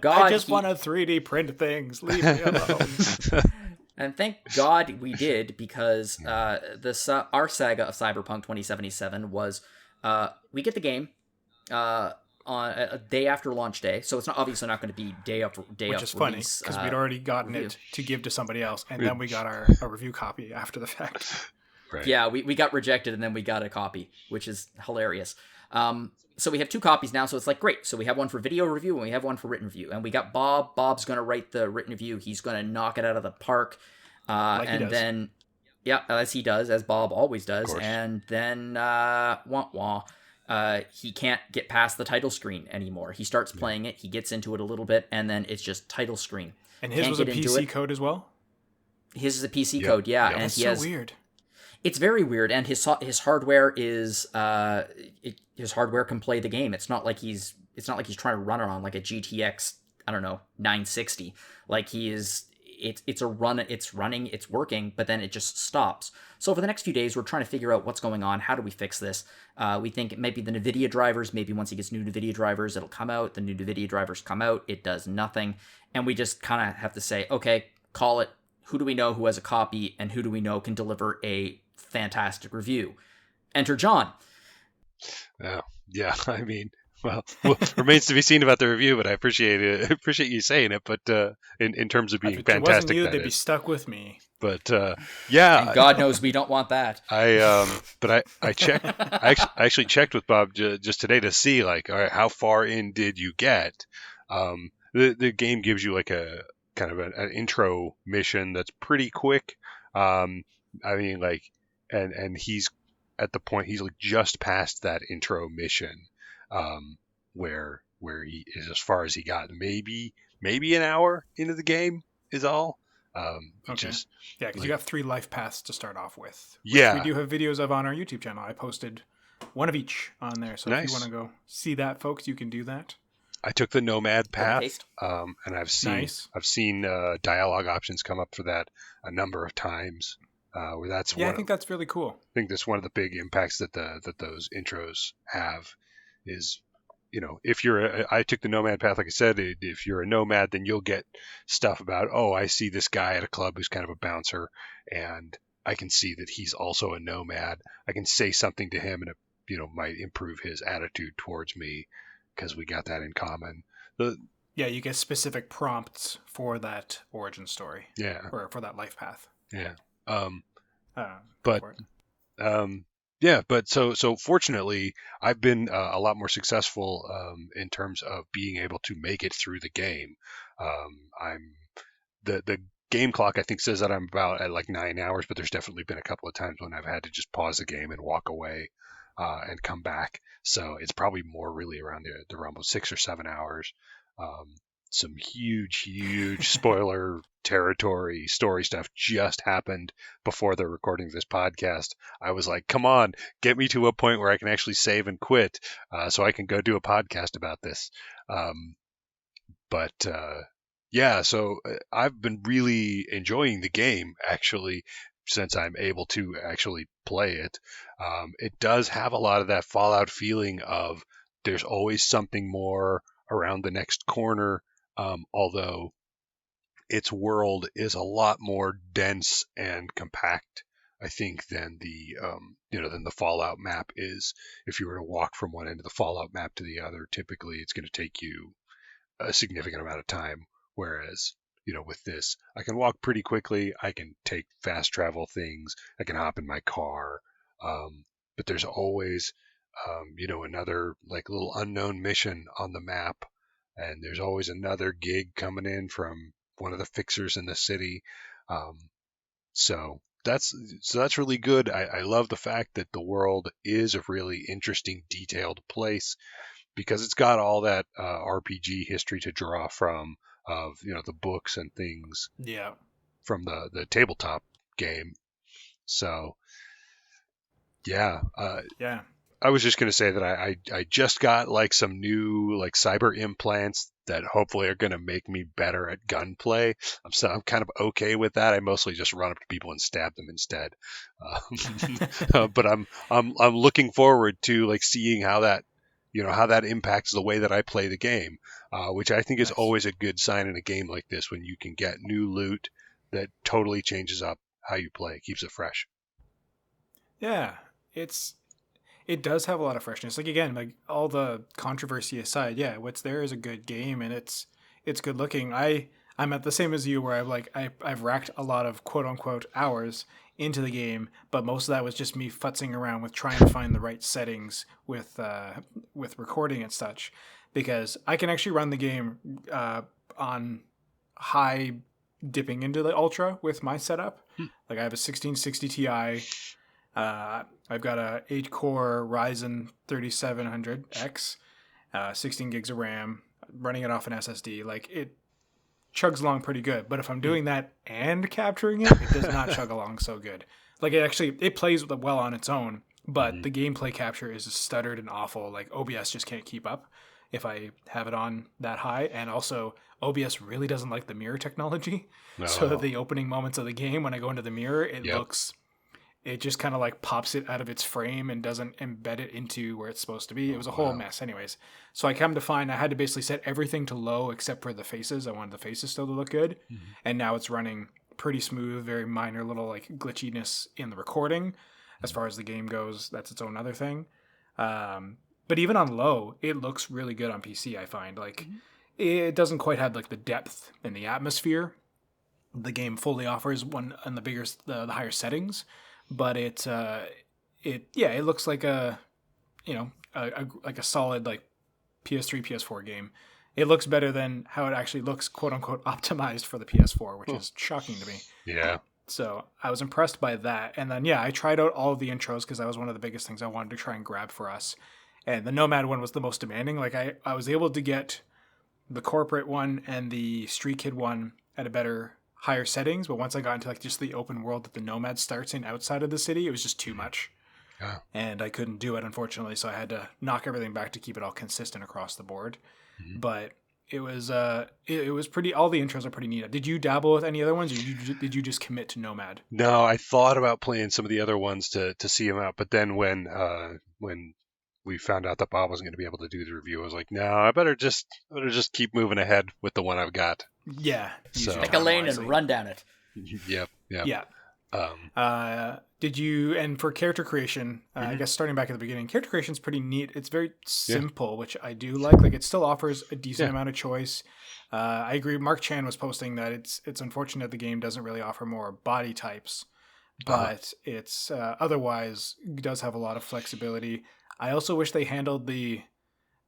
God
I just want to 3D print things. Leave me alone.
And thank God we did, because our saga of Cyberpunk 2077 was we get the game on a day after launch day, so it's not obviously not going to be day after day.
Which is funny because we'd already gotten
review.
it to give to somebody else, and then we got a review copy after the fact.
Right.
Yeah, we got rejected, and then we got a copy, which is hilarious. So we have 2 copies now, so it's like, great. So we have one for video review, and we have one for written review. And we got Bob. Bob's going to write the written review. He's going to knock it out of the park. And then, yeah, as he does, as Bob always does. And then, he can't get past the title screen anymore. He starts playing it, he gets into it a little bit, and then it's just title screen.
And his was a PC code as well?
His is a PC code, yeah. And
that's so weird.
It's very weird, and his hardware is his hardware can play the game. It's not like he's trying to run it on like a GTX 960. Like it's running, it's working, but then it just stops. So for the next few days, we're trying to figure out what's going on. How do we fix this? We think it might be the NVIDIA drivers. Maybe once he gets new NVIDIA drivers, it'll come out. The new NVIDIA drivers come out. It does nothing. And we just kind of have to say, okay, call it. Who do we know who has a copy, and who do we know can deliver a fantastic review? Enter John.
Yeah, I mean, well, remains to be seen about the review, but I appreciate it. I appreciate you saying it. But in terms of being fantastic,
if it wasn't you, they'd be stuck with me.
But yeah,
and God knows we don't want that.
But I checked. I actually checked with Bob just today to see, like, all right, how far in did you get? The game gives you like a kind of an intro mission that's pretty quick. I mean, like, and he's at the point, he's like just past that intro mission, where he is as far as he got. Maybe an hour into the game is all.
Okay. Yeah, because you got 3 life paths to start off with.
Yeah,
we do have videos of on our YouTube channel. I posted one of each on there, so if you want to go see that, folks, you can do that.
I took the Nomad path, and I've seen dialogue options come up for that a number of times. Where that's
I think that's really cool.
I think that's one of the big impacts that those intros have is, if I took the Nomad path, like I said, if you're a nomad, then you'll get stuff about, oh, I see this guy at a club who's kind of a bouncer, and I can see that he's also a nomad. I can say something to him, and it might improve his attitude towards me, because we got that in common.
You get specific prompts for that origin story.
Yeah.
Or for that life path.
Yeah. But so fortunately, I've been a lot more successful in terms of being able to make it through the game. The game clock, I think, says that I'm about at like 9 hours, but there's definitely been a couple of times when I've had to just pause the game and walk away and come back. So it's probably more really around the realm of 6 or 7 hours. Some huge spoiler territory story stuff just happened before the recording of this podcast. I was like, come on, get me to a point where I can actually save and quit so I can go do a podcast about this. So I've been really enjoying the game, actually, since I'm able to actually play it. It does have a lot of that Fallout feeling of there's always something more around the next corner. Although its world is a lot more dense and compact, I think, than than the Fallout map is. If you were to walk from one end of the Fallout map to the other, typically it's going to take you a significant amount of time. Whereas, with this, I can walk pretty quickly. I can take fast travel things. I can hop in my car. But there's always, another like little unknown mission on the map. And there's always another gig coming in from one of the fixers in the city. So that's really good. I love the fact that the world is a really interesting, detailed place, because it's got all that RPG history to draw from, of the books and things.
Yeah. From
the tabletop game. So yeah. I was just going to say that I just got like some new like cyber implants that hopefully are going to make me better at gunplay. I'm kind of okay with that. I mostly just run up to people and stab them instead. But I'm looking forward to like seeing how that impacts the way that I play the game, which I think is always a good sign in a game like this when you can get new loot that totally changes up how you play, keeps it fresh.
Yeah, it does have a lot of freshness. Like again, like all the controversy aside, yeah, what's there is a good game and it's good looking. I'm at the same as you where I've racked a lot of quote unquote hours into the game, but most of that was just me futzing around with trying to find the right settings with recording and such, because I can actually run the game on high dipping into the ultra with my setup. Like I have a 1660 Ti. I've got a 8-core Ryzen 3700X, 16 gigs of RAM, running it off an SSD. Like it chugs along pretty good. But if I'm doing that and capturing it, it does not chug along so good. Like it plays well on its own, but the gameplay capture is stuttered and awful. Like OBS just can't keep up if I have it on that high. And also OBS really doesn't like the mirror technology. No. So that the opening moments of the game, when I go into the mirror, it just kind of like pops it out of its frame and doesn't embed it into where it's supposed to be. It was a whole mess anyways. So I come to find I had to basically set everything to low except for the faces. I wanted the faces still to look good. And now it's running pretty smooth, very minor little like glitchiness in the recording. As far as the game goes, that's its own other thing. But even on low, it looks really good on PC, I find. Like it doesn't quite have like the depth and the atmosphere the game fully offers one on the higher settings. But it looks like a solid like PS3, PS4 game. It looks better than how it actually looks, quote unquote, optimized for the PS4, which is shocking to me.
Yeah.
So I was impressed by that. And then, I tried out all of the intros because that was one of the biggest things I wanted to try and grab for us. And the Nomad one was the most demanding. Like I was able to get the corporate one and the Street Kid one at a better higher settings, but once I got into like just the open world that the Nomad starts in outside of the city, it was just too much. And I couldn't do it, unfortunately, so I had to knock everything back to keep it all consistent across the board. But it was pretty, all the intros are pretty neat. Did you dabble with any other ones, or did you just commit to Nomad?
No, I thought about playing some of the other ones to see them out, but then when we found out that Bob wasn't going to be able to do the review, I was like, no, I better just keep moving ahead with the one I've got.
Yeah.
So,
pick a lane and run down it.
Yep.
Yeah. Did you, and for character creation, I guess starting back at the beginning, character creation is pretty neat. It's very simple, which I do like. Like it still offers a decent amount of choice. I agree. Mark Chan was posting that it's unfortunate the game doesn't really offer more body types, but it's otherwise does have a lot of flexibility. I also wish they handled the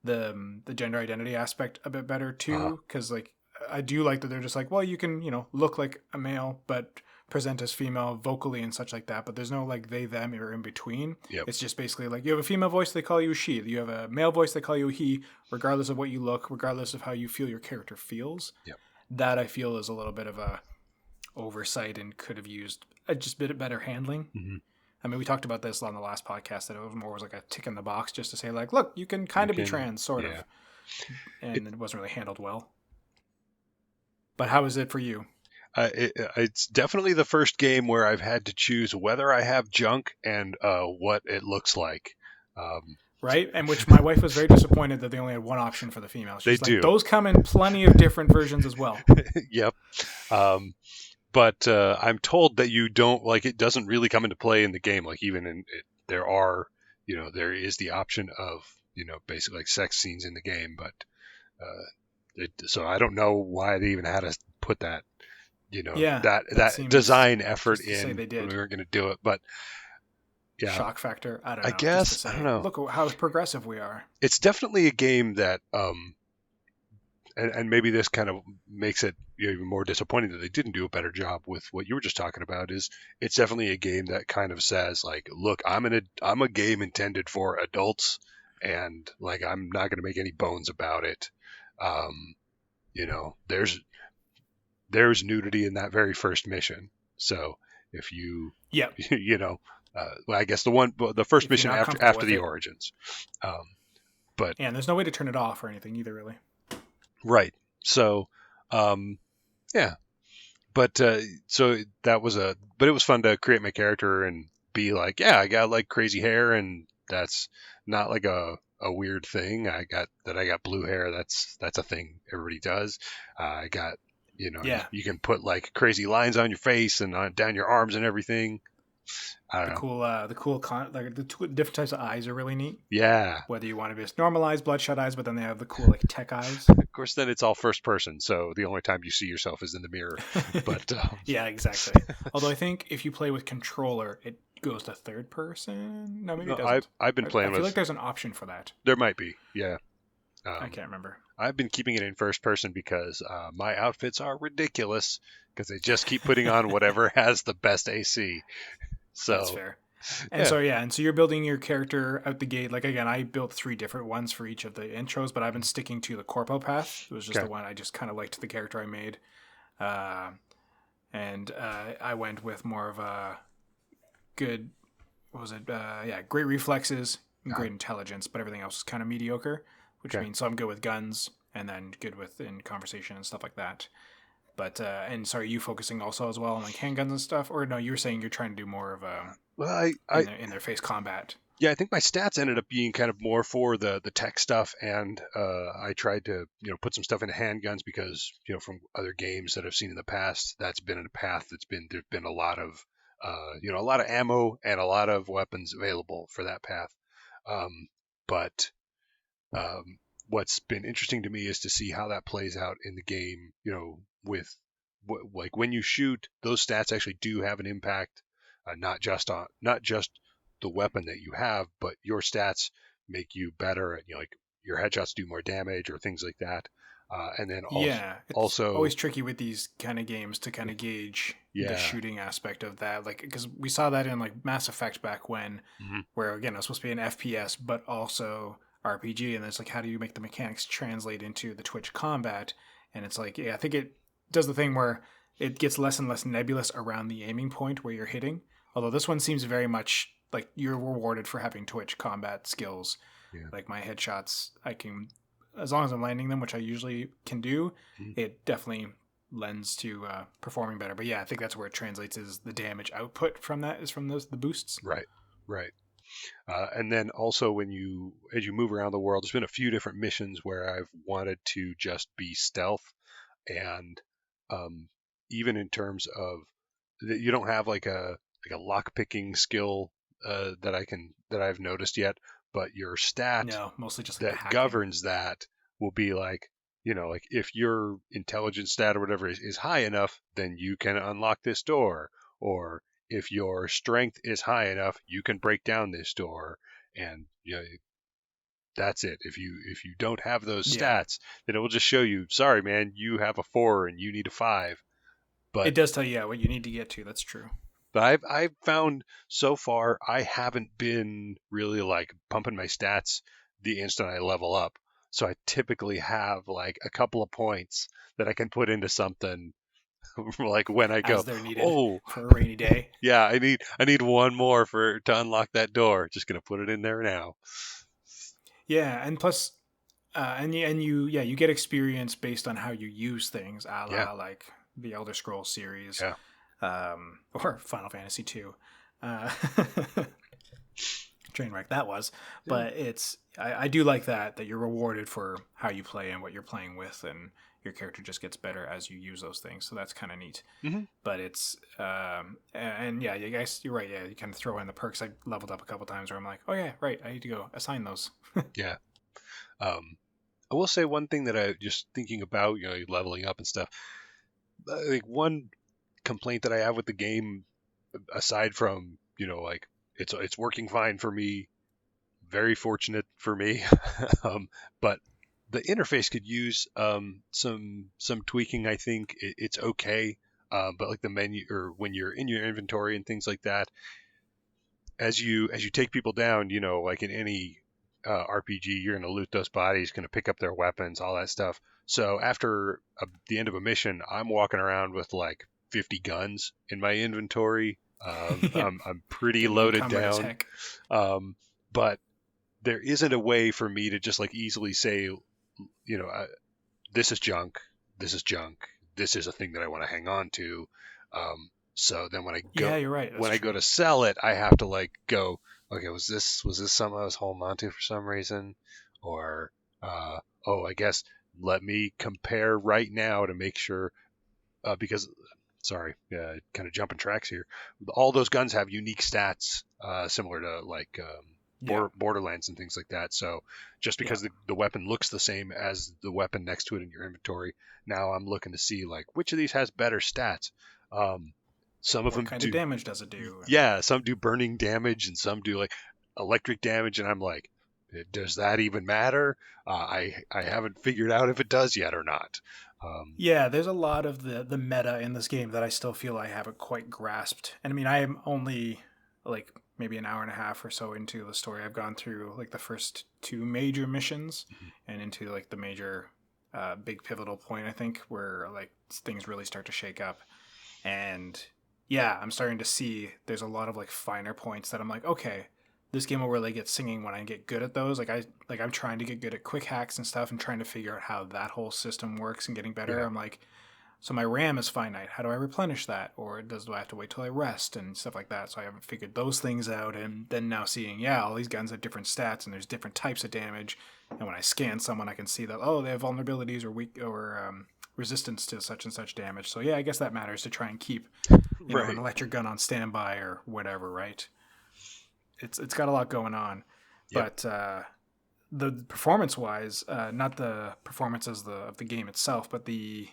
gender identity aspect a bit better too, because like I do like that they're just like, well, you can look like a male but present as female vocally and such like that, but there's no like they them or in between. It's just basically like you have a female voice, they call you a she. You have a male voice, they call you a he, regardless of what you look, regardless of how you feel your character feels. That I feel is a little bit of a oversight and could have used just a bit better handling. I mean, we talked about this on the last podcast, that it was like a tick in the box just to say like, look, you can kind of be trans, sort of. And it wasn't really handled well. But how is it for you?
It's definitely the first game where I've had to choose whether I have junk and what it looks like.
Right? And which my wife was very disappointed that they only had one option for the female. She's
they do.
Those come in plenty of different versions as well.
Yep. But I'm told that you don't, like, it doesn't really come into play in the game. Like, even there are, there is the option of, basically like sex scenes in the game, but so I don't know why they even had to put that, that design effort in when we were going to do it. But
shock factor. I don't know.
I don't know.
Look how progressive we are.
It's definitely a game that, and maybe this kind of makes it even more disappointing that they didn't do a better job with what you were just talking about. Is it's definitely a game that kind of says like, look, I'm a game intended for adults, and like I'm not going to make any bones about it. There's nudity in that very first mission. So if you, well, I guess the first mission after the origins, but
and there's no way to turn it off or anything either, really.
Right. So, yeah. But so that was but it was fun to create my character and be like, yeah, I got like crazy hair, and that's not like a weird thing. I got blue hair. That's a thing everybody does. I got,
Yeah.
you can put like crazy lines on your face and down your arms and everything. I don't know.
Like the two different types of eyes are really neat.
Yeah.
Whether you want to be just normalized bloodshot eyes, but then they have the cool like tech eyes.
Of course, then it's all first person, so the only time you see yourself is in the mirror. But
yeah, exactly. Although I think if you play with controller, it goes to third person. No, maybe
no,
it doesn't.
I've been playing
I feel
with.
like there's an option for that.
There might be, yeah.
I can't remember.
I've been keeping it in first person because my outfits are ridiculous because they just keep putting on whatever has the best AC. So
that's fair. And so you're building your character out the gate. Like again, I built 3 different ones for each of the intros, but I've been sticking to the corpo path. It was just the one I just kind of liked the character I made, and I went with more of a good. What was it? Great reflexes, and great intelligence, but everything else is kind of mediocre. Which means so I'm good with guns, and then good with in conversation and stuff like that. But and so are you focusing also as well on like handguns and stuff, or no? You were saying you're trying to do more of a in their face combat.
Yeah, I think my stats ended up being kind of more for the tech stuff, and I tried to put some stuff into handguns because from other games that I've seen in the past, that's been a path there's been a lot of a lot of ammo and a lot of weapons available for that path. But what's been interesting to me is to see how that plays out in the game. With like when you shoot, those stats actually do have an impact, not just the weapon that you have, but your stats make you better, and like your headshots do more damage or things like that. And then
it's always tricky with these kind of games to kind of gauge the shooting aspect of that, like because we saw that in like Mass Effect back when, where again it was supposed to be an FPS but also RPG, and it's like how do you make the mechanics translate into the Twitch combat? And it's like I think it does the thing where it gets less and less nebulous around the aiming point where you're hitting. Although this one seems very much like you're rewarded for having Twitch combat skills. Yeah. Like my headshots, I can, as long as I'm landing them, which I usually can do, it definitely lends to performing better. But yeah, I think that's where it translates is the damage output from that is from the boosts.
Right. And then also as you move around the world, there's been a few different missions where I've wanted to just be stealth, and even in terms of you don't have like a lock picking skill that I've noticed yet, but your stat
mostly just like
that governs that will be like like if your intelligence stat or whatever is high enough, then you can unlock this door, or if your strength is high enough, you can break down this door, and that's it. If you don't have those stats, then it will just show you, sorry man, you have a 4 and you need a 5. But
it does tell you what you need to get to. That's true.
But I've found so far I haven't been really like pumping my stats the instant I level up. So I typically have like a couple of points that I can put into something like when I go,
for a rainy day.
Yeah, I need one more to unlock that door. Just gonna put it in there now.
Yeah, and plus, you get experience based on how you use things, a la like the Elder Scrolls series, or Final Fantasy 2. Train wreck that was, but it's I do like that you're rewarded for how you play and what you're playing with, and your character just gets better as you use those things. So that's kind of neat. But it's you guys, you're right. Yeah, you kind of throw in the perks. I leveled up a couple times where I'm like, oh yeah, right, I need to go assign those.
Yeah. I will say one thing that I just thinking about, leveling up and stuff. Like one complaint that I have with the game, aside from like it's working fine for me, very fortunate for me, but the interface could use some tweaking. I think it's okay, but like the menu or when you're in your inventory and things like that, as you take people down, like in any RPG, you're going to loot those bodies, going to pick up their weapons, all that stuff. So after the end of a mission, I'm walking around with like 50 guns in my inventory. I'm pretty loaded down. But there isn't a way for me to just like easily say, this is junk, this is junk, this is a thing that I want to hang on to. So then
Yeah, you're right. That's
when I go
true.
to sell it, I have to like go, okay, was this something I was holding on to for some reason, or oh, I guess let me compare right now to make sure because sorry, kind of jumping tracks here. All those guns have unique stats, similar to like
Yeah,
Borderlands and things like that. So just
yeah.
because the weapon looks the same as the weapon next to it in your inventory, now I'm looking to see like which of these has better stats. Um, some of
What
them
kind of
do,
damage does it do? And
yeah, some do burning damage and some do like electric damage, and I'm like, does that even matter? I haven't figured out if it does yet or not.
yeah, there's a lot of the meta in this game that I still feel I haven't quite grasped. And I mean, I am only like maybe an hour and a half or so into the story. I've gone through like the first two major missions and into like the major big pivotal point, I think, where like things really start to shake up. And yeah, I'm starting to see there's a lot of like finer points that I'm like, okay, this game will really get singing when I get good at those. I'm trying to get good at quick hacks and stuff and trying to figure out how that whole system works and getting better.
Yeah,
I'm like, so my RAM is finite. How do I replenish that? Or do I have to wait till I rest and stuff like that? So I haven't figured those things out. And then now seeing, yeah, all these guns have different stats and there's different types of damage. And when I scan someone, I can see that, oh, they have vulnerabilities or weak or resistance to such and such damage. So yeah, I guess that matters to try and keep, an
right.
electric gun on standby or whatever, right? It's got a lot going on,
Yep.
but the performance wise, not the performances of the game itself, but the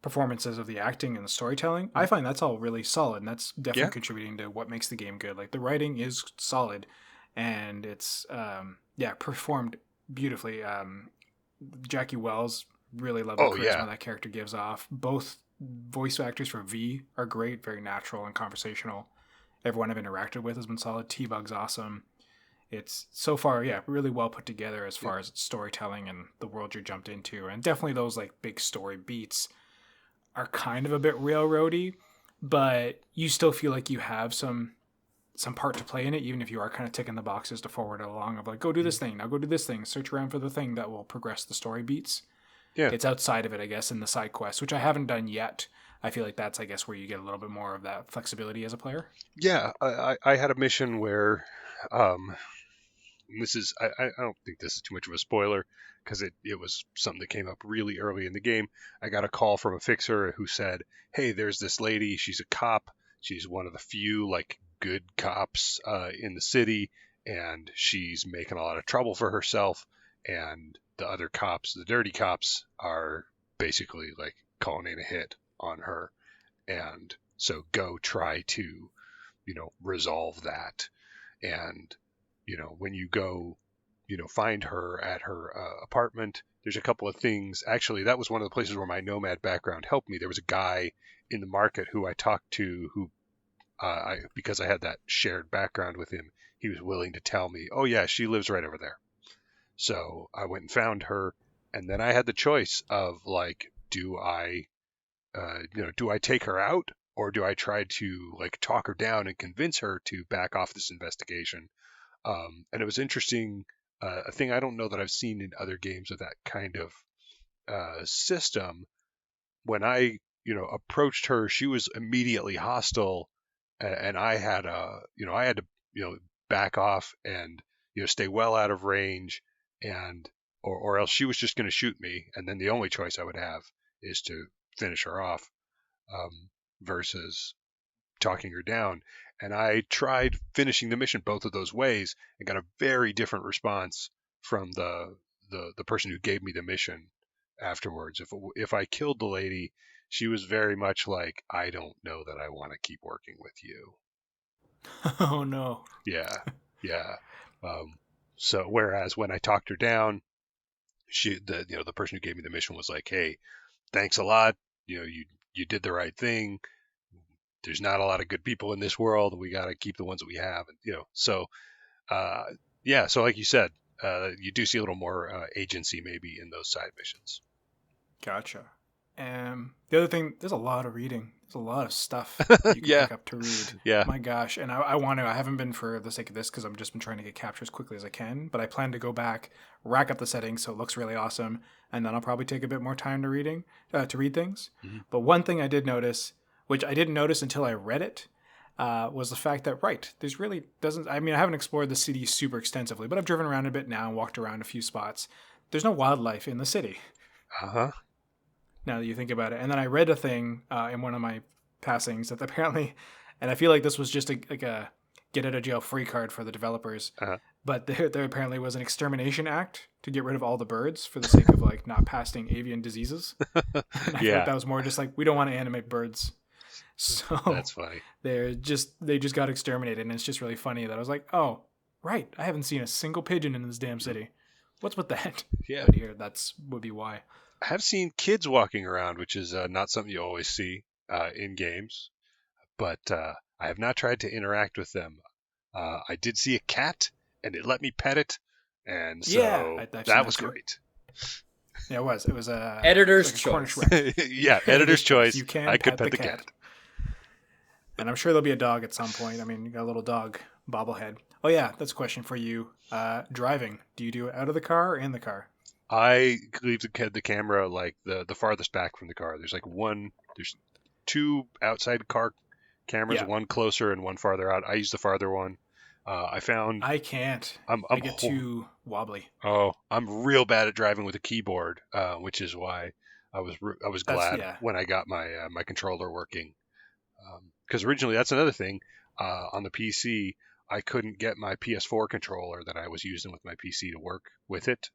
performances of the acting and the storytelling, I find that's all really solid, and that's
Yeah.
definitely contributing to what makes the game good. Like the writing is solid, and it's yeah, performed beautifully. Jackie Wells, really love the
Oh
charisma
yeah.
that character gives off. Both voice actors for V are great, very natural and conversational. Everyone I've interacted with has been solid. T Bug's awesome. It's so far, yeah, really well put together as
Yeah.
far as its storytelling and the world you're jumped into. And definitely those like big story beats are kind of a bit railroady, but you still feel like you have some part to play in it, even if you are kind of ticking the boxes to forward it along of like, go do
Mhm.
this thing, now go do this thing, search around for the thing that will progress the story beats.
Yeah.
It's outside of it, I guess, in the side quests, which I haven't done yet. I feel like that's, I guess, where you get a little bit more of that flexibility as a player.
Yeah. I had a mission where um, this is I don't think this is too much of a spoiler because it was something that came up really early in the game. I got a call from a fixer who said, "Hey, there's this lady. She's a cop. She's one of the few like good cops in the city, and she's making a lot of trouble for herself. And the other cops, the dirty cops, are basically like calling in a hit on her. And so go try to resolve that." And when you go find her at her apartment, there's a couple of things. Actually, that was one of the places where my nomad background helped me. There was a guy in the market who I talked to who because I had that shared background with him, he was willing to tell me, oh yeah, she lives right over there. So I went and found her, and then I had the choice of like, do I take her out, or do I try to like talk her down and convince her to back off this investigation? And it was interesting, a thing I don't know that I've seen in other games of that kind of system. When I, approached her, she was immediately hostile, and I had to, back off and stay well out of range, and or else she was just going to shoot me, and then the only choice I would have is to finish her off, versus talking her down. And I tried finishing the mission both of those ways and got a very different response from the person who gave me the mission afterwards. If I killed the lady, she was very much like, I don't know that I want to keep working with you.
Oh no.
Yeah, yeah. Um, so whereas when I talked her down, the person who gave me the mission was like, hey, thanks a lot. You did the right thing. There's not a lot of good people in this world. We got to keep the ones that we have. And, so, uh, yeah. So like you said, you do see a little more agency maybe in those side missions.
Gotcha. The other thing, there's a lot of reading. There's a lot of stuff you can pick up to read.
Yeah.
My gosh. And I want to, I haven't been for the sake of this because I've just been trying to get capture as quickly as I can. But I plan to go back, rack up the settings so it looks really awesome. And then I'll probably take a bit more time to read things. Mm-hmm. But one thing I did notice, which I didn't notice until I read it, was the fact that, there's really doesn't, I mean, I haven't explored the city super extensively, but I've driven around a bit now and walked around a few spots. There's no wildlife in the city.
Uh-huh.
Now that you think about it. And then I read a thing in one of my passings that apparently, and I feel like this was just a get out of jail free card for the developers, but there apparently was an extermination act to get rid of all the birds for the sake of like not passing avian diseases. And I feel like that was more just like, we don't want to animate birds. So
that's funny.
They just got exterminated, and it's just really funny that I was like, oh, right, I haven't seen a single pigeon in this damn city. What's with that?
Yeah.
But here, would be why.
I have seen kids walking around, which is not something you always see in games, but I have not tried to interact with them. I did see a cat, and it let me pet it, and so that was great.
Yeah, it was. It was
editor's
like
choice.
Yeah, editor's choice.
You can
I could pet the cat.
And I'm sure there'll be a dog at some point. I mean, you got a little dog bobblehead. Oh yeah, that's a question for you. Driving. Do you do it out of the car or in the car?
I leave the camera like the farthest back from the car. There's two outside car cameras, one closer and one farther out. I use the farther one. I found
I can't. I get too wobbly.
Oh, I'm real bad at driving with a keyboard, which is why I was glad when I got my controller working. Because originally, that's another thing. On the PC, I couldn't get my PS4 controller that I was using with my PC to work with it.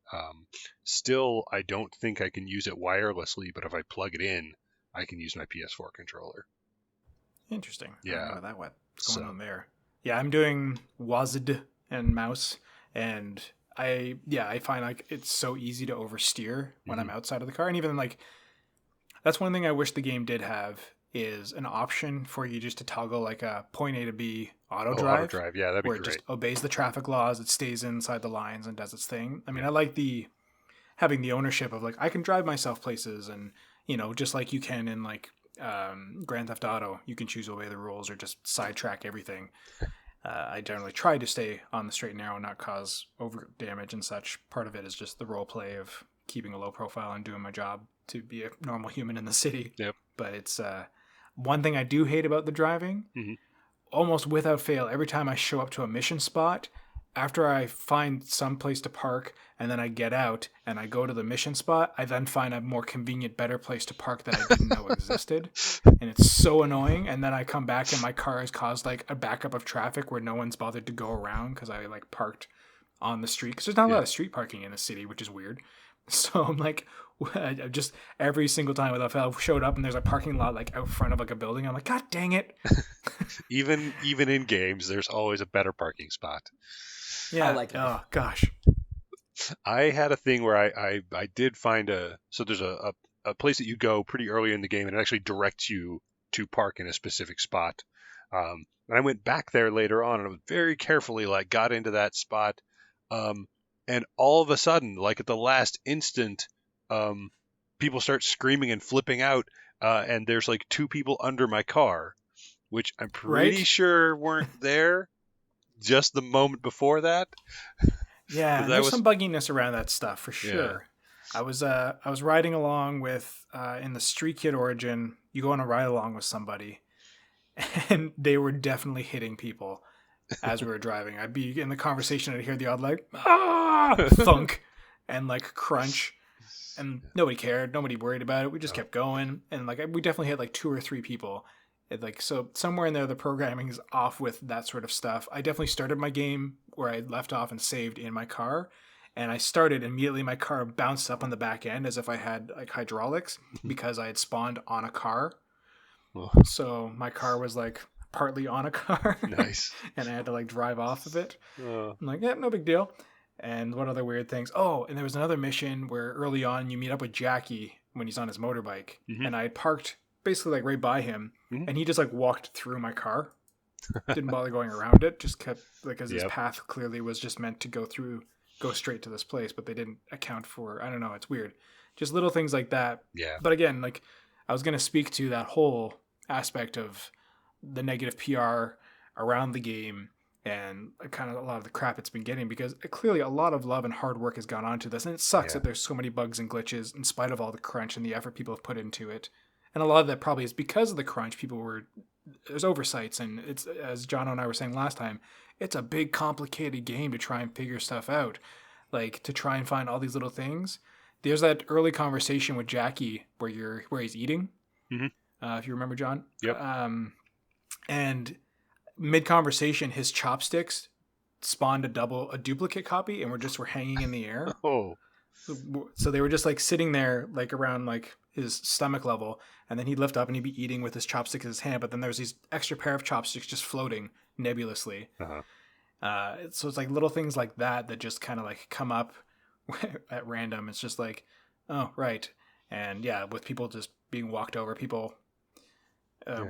Still, I don't think I can use it wirelessly, but if I plug it in, I can use my PS4 controller.
Interesting.
Yeah.
I don't know what's going on there. Yeah, I'm doing WASD and mouse, and I find like it's so easy to oversteer when I'm outside of the car. And even like, that's one thing I wish the game did have is an option for you just to toggle like a point A to B auto drive.
Auto drive, yeah, that'd be
where
great.
It just obeys the traffic laws, it stays inside the lines and does its thing. I mean, I like having the ownership of like, I can drive myself places, and just like you can in like Grand Theft Auto, you can choose to obey the rules or just sidetrack everything. I generally try to stay on the straight and narrow and not cause over damage and such. Part of it is just the role play of keeping a low profile and doing my job to be a normal human in the city.
Yep.
But it's one thing I do hate about the driving, almost without fail, every time I show up to a mission spot, after I find some place to park and then I get out and I go to the mission spot, I then find a more convenient, better place to park that I didn't know existed. And it's so annoying. And then I come back and my car has caused like a backup of traffic where no one's bothered to go around because I like parked on the street. Because there's not a lot of street parking in the city, which is weird. So I'm like, just every single time without fail, I've showed up and there's a parking lot like out front of like a building. I'm like, God dang it.
Even in games, there's always a better parking spot.
Yeah.
I like it.
Oh gosh.
I had a thing where I did find so there's a place that you go pretty early in the game and it actually directs you to park in a specific spot. And I went back there later on and I was very carefully like got into that spot. And all of a sudden, like at the last instant, people start screaming and flipping out. And there's like two people under my car, which I'm pretty sure weren't there just the moment before that.
Yeah, there's some bugginess around that stuff for sure. Yeah. I was riding along with in the Street Kid Origin. You go on a ride along with somebody, and they were definitely hitting people as we were driving. I'd be in the conversation, I'd hear the odd like thunk and like crunch, and nobody cared, nobody worried about it. We just kept going, and like we definitely hit like 2 or 3 people. So somewhere in there, the programming is off with that sort of stuff. I definitely started my game where I left off and saved in my car. And I started immediately, my car bounced up on the back end as if I had like hydraulics because I had spawned on a car. Oh. So my car was like partly on a car.
Nice.
And I had to like drive off of it. I'm like, yeah, no big deal. And what other weird things? Oh, and there was another mission where early on you meet up with Jackie when he's on his motorbike. And I had parked basically like right by him, and he just like walked through my car, didn't bother going around it, just kept like, because his path clearly was just meant to go straight to this place, but they didn't account for, I don't know, it's weird. just little things like that.
Yeah.
But again, like I was going to speak to that whole aspect of the negative PR around the game and kind of a lot of the crap it's been getting, because clearly a lot of love and hard work has gone onto this, and it sucks that there's so many bugs and glitches in spite of all the crunch and the effort people have put into it. And a lot of that probably is because of the crunch. There's oversights, and it's, as Jono and I were saying last time, it's a big complicated game to try and figure stuff out, like to try and find all these little things. There's that early conversation with Jackie where he's eating, if you remember, John.
Yep.
And mid-conversation, his chopsticks spawned a duplicate copy, and were hanging in the air.
Oh.
So they were just like sitting there, like around like his stomach level, and then he'd lift up and he'd be eating with his chopsticks in his hand, but then there's these extra pair of chopsticks just floating nebulously. So it's like little things like that just kind of like come up at random. It's just like, oh, right. And yeah, with people just being walked over, people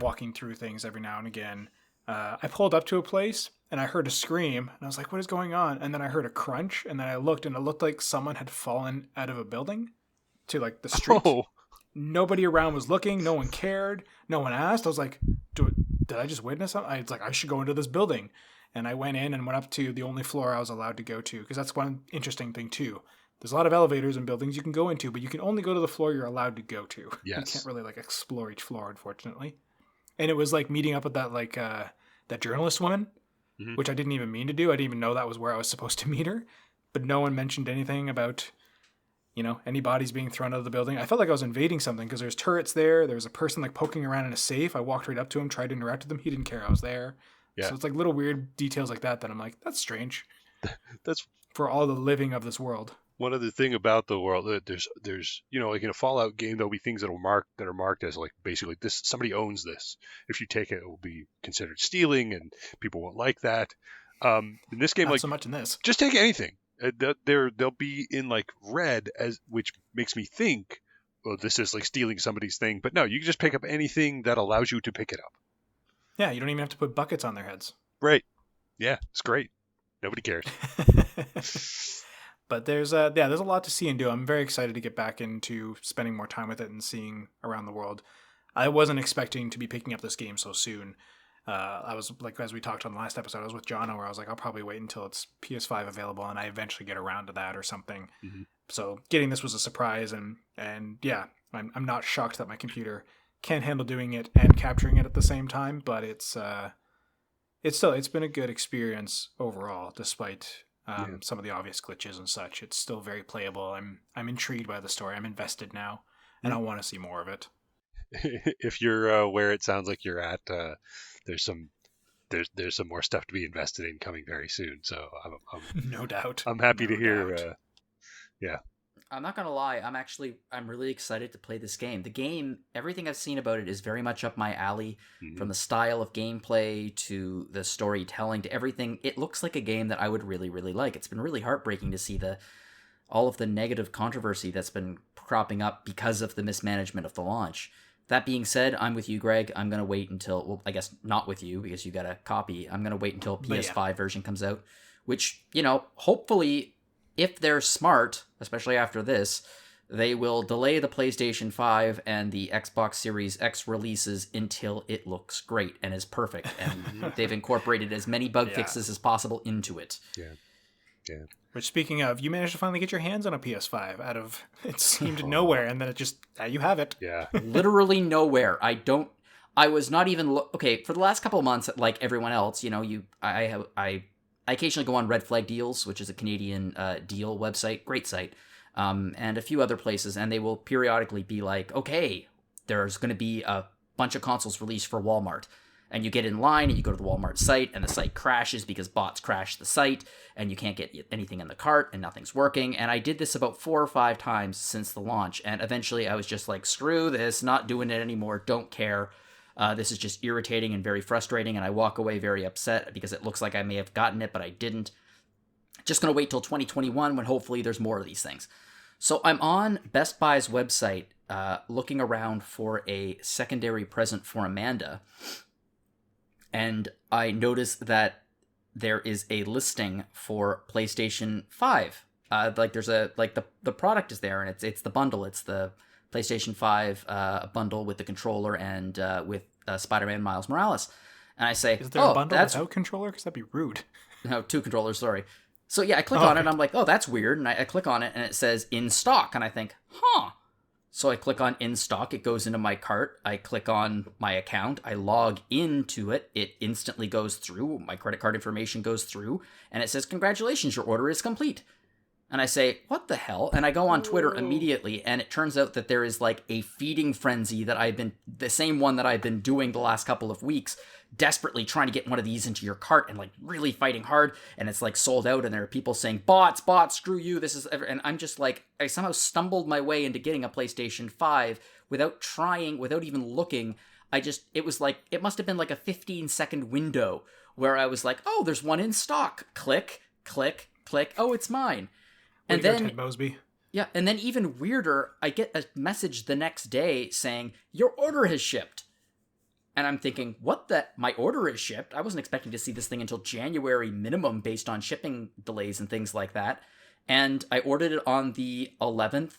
walking through things every now and again. I pulled up to a place and I heard a scream, and I was like, what is going on? And then I heard a crunch, and then I looked, and it looked like someone had fallen out of a building to like the street.
Oh.
Nobody around was looking. No one cared. No one asked. I was like, did I just witness something? I was like, I should go into this building. And I went in and went up to the only floor I was allowed to go to, because that's one interesting thing too. There's a lot of elevators and buildings you can go into, but you can only go to the floor you're allowed to go to.
Yes.
You can't really like explore each floor, unfortunately. And it was like meeting up with that like that journalist woman, which I didn't even mean to do. I didn't even know that was where I was supposed to meet her. But no one mentioned anything about, any bodies being thrown out of the building. I felt like I was invading something, because there's turrets there. There was a person like poking around in a safe. I walked right up to him, tried to interact with him. He didn't care I was there. Yeah. So it's like little weird details like that I'm like, that's strange.
That's
for all the living of this world.
One other thing about the world, there's like in a Fallout game, there'll be things that are marked as like basically this, somebody owns this. If you take it, it will be considered stealing, and people won't like that. In this game,
not
like
so much in this,
just take anything. They'll be in like red, which makes me think, well, this is like stealing somebody's thing. But no, you can just pick up anything that allows you to pick it up.
Yeah, you don't even have to put buckets on their heads.
Right. Yeah, it's great. Nobody cares.
But there's a lot to see and do. I'm very excited to get back into spending more time with it and seeing around the world. I wasn't expecting to be picking up this game so soon. I was like, as we talked on the last episode, I was with Jono, where I was like, I'll probably wait until it's PS5 available and I eventually get around to that or something. So getting this was a surprise, and yeah, I'm not shocked that my computer can't handle doing it and capturing it at the same time, but it's been a good experience overall, despite some of the obvious glitches and such. It's still very playable. I'm intrigued by the story. I'm invested now, and I want to see more of it.
If you're where it sounds like you're at, there's some more stuff to be invested in coming very soon. So I'm
no doubt.
I'm happy to hear. Yeah.
I'm not gonna lie. I'm really excited to play this game. The game, everything I've seen about it is very much up my alley. From the style of gameplay to the storytelling to everything, it looks like a game that I would really, really like. It's been really heartbreaking to see all of the negative controversy that's been cropping up because of the mismanagement of the launch. That being said, I'm with you, Greg. I'm gonna wait until, well, I guess not with you because you got a copy. I'm gonna wait until PS5 version comes out, which, hopefully, if they're smart, especially after this, they will delay the PlayStation 5 and the Xbox Series X releases until it looks great and is perfect. And they've incorporated as many bug fixes as possible into it.
Yeah.
Which, speaking of, you managed to finally get your hands on a PS5 out of, it seemed nowhere, and then it just, you have it.
Yeah.
Literally nowhere. I was not even, okay, for the last couple of months, like everyone else, I occasionally go on Red Flag Deals, which is a Canadian deal website, great site, and a few other places, and they will periodically be like, okay, there's going to be a bunch of consoles released for Walmart. And you get in line and you go to the Walmart site and the site crashes because bots crash the site and you can't get anything in the cart and nothing's working. And I did this about 4 or 5 times since the launch. And eventually I was just like, screw this, not doing it anymore, don't care. This is just irritating and very frustrating. And I walk away very upset because it looks like I may have gotten it, but I didn't. Just going to wait till 2021 when hopefully there's more of these things. So I'm on Best Buy's website looking around for a secondary present for Amanda. And I noticed that there is a listing for PlayStation 5 Like there's the product is there, and it's the bundle. It's the PlayStation 5 bundle with the controller and with Spider-Man Miles Morales. And I say,
is there a bundle without controller? Because that'd be rude.
No, 2 controllers, sorry. So yeah, I click on it, and I'm like, oh, that's weird. And I click on it, and it says in stock. And I think, huh. So I click on in stock. It goes into my cart. I click on my account. I log into it. It instantly goes through. My credit card information goes through. And it says, congratulations, your order is complete. And I say, what the hell? And I go on Twitter immediately, and it turns out that there is like a feeding frenzy the same one that I've been doing the last couple of weeks, desperately trying to get one of these into your cart and like really fighting hard, and it's like sold out, and there are people saying, bots, screw you, and I'm just like, I somehow stumbled my way into getting a PlayStation 5 without even looking. It must have been like a 15-second window where I was like, oh, there's one in stock. Click, click, click. Oh, it's mine. And then,
Ted Mosby.
Yeah, and then even weirder, I get a message the next day saying, your order has shipped. And I'm thinking, my order is shipped? I wasn't expecting to see this thing until January minimum based on shipping delays and things like that. And I ordered it on the 11th.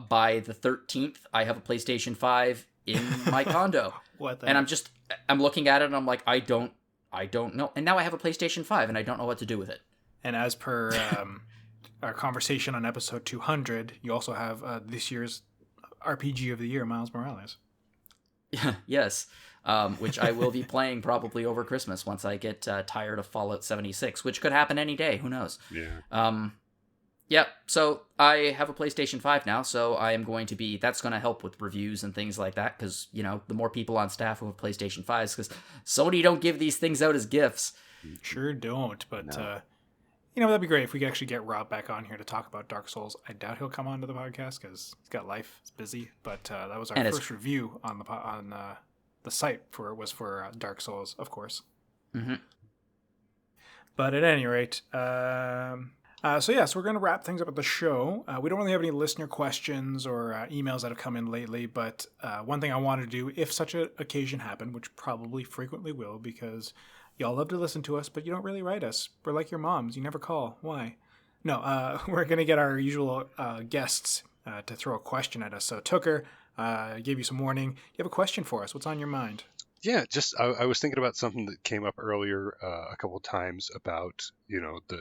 By the 13th, I have a PlayStation 5 in my condo. I'm looking at it and I'm like, I don't know. And now I have a PlayStation 5 and I don't know what to do with it.
And as per our conversation on episode 200, you also have this year's RPG of the year, Miles Morales.
Yes, which I will be playing probably over Christmas once I get tired of Fallout 76, which could happen any day. Who knows?
Yeah.
Yeah, so I have a PlayStation 5 now, so that's going to help with reviews and things like that, because, the more people on staff who have PlayStation 5s, because Sony don't give these things out as gifts.
Sure don't, but...
No.
That'd be great if we could actually get Rob back on here to talk about Dark Souls. I doubt he'll come onto the podcast because he's got life, he's busy. But that was our first review on the site for Dark Souls, of course.
Mm-hmm.
But at any rate, so we're going to wrap things up at the show. We don't really have any listener questions or emails that have come in lately. But one thing I wanted to do, if such an occasion happened, which probably frequently will, because y'all love to listen to us, but you don't really write us. We're like your moms. You never call. Why? No, we're going to get our usual guests to throw a question at us. So, Tooker, gave you some warning. You have a question for us. What's on your mind?
Yeah, just I was thinking about something that came up earlier a couple of times about, the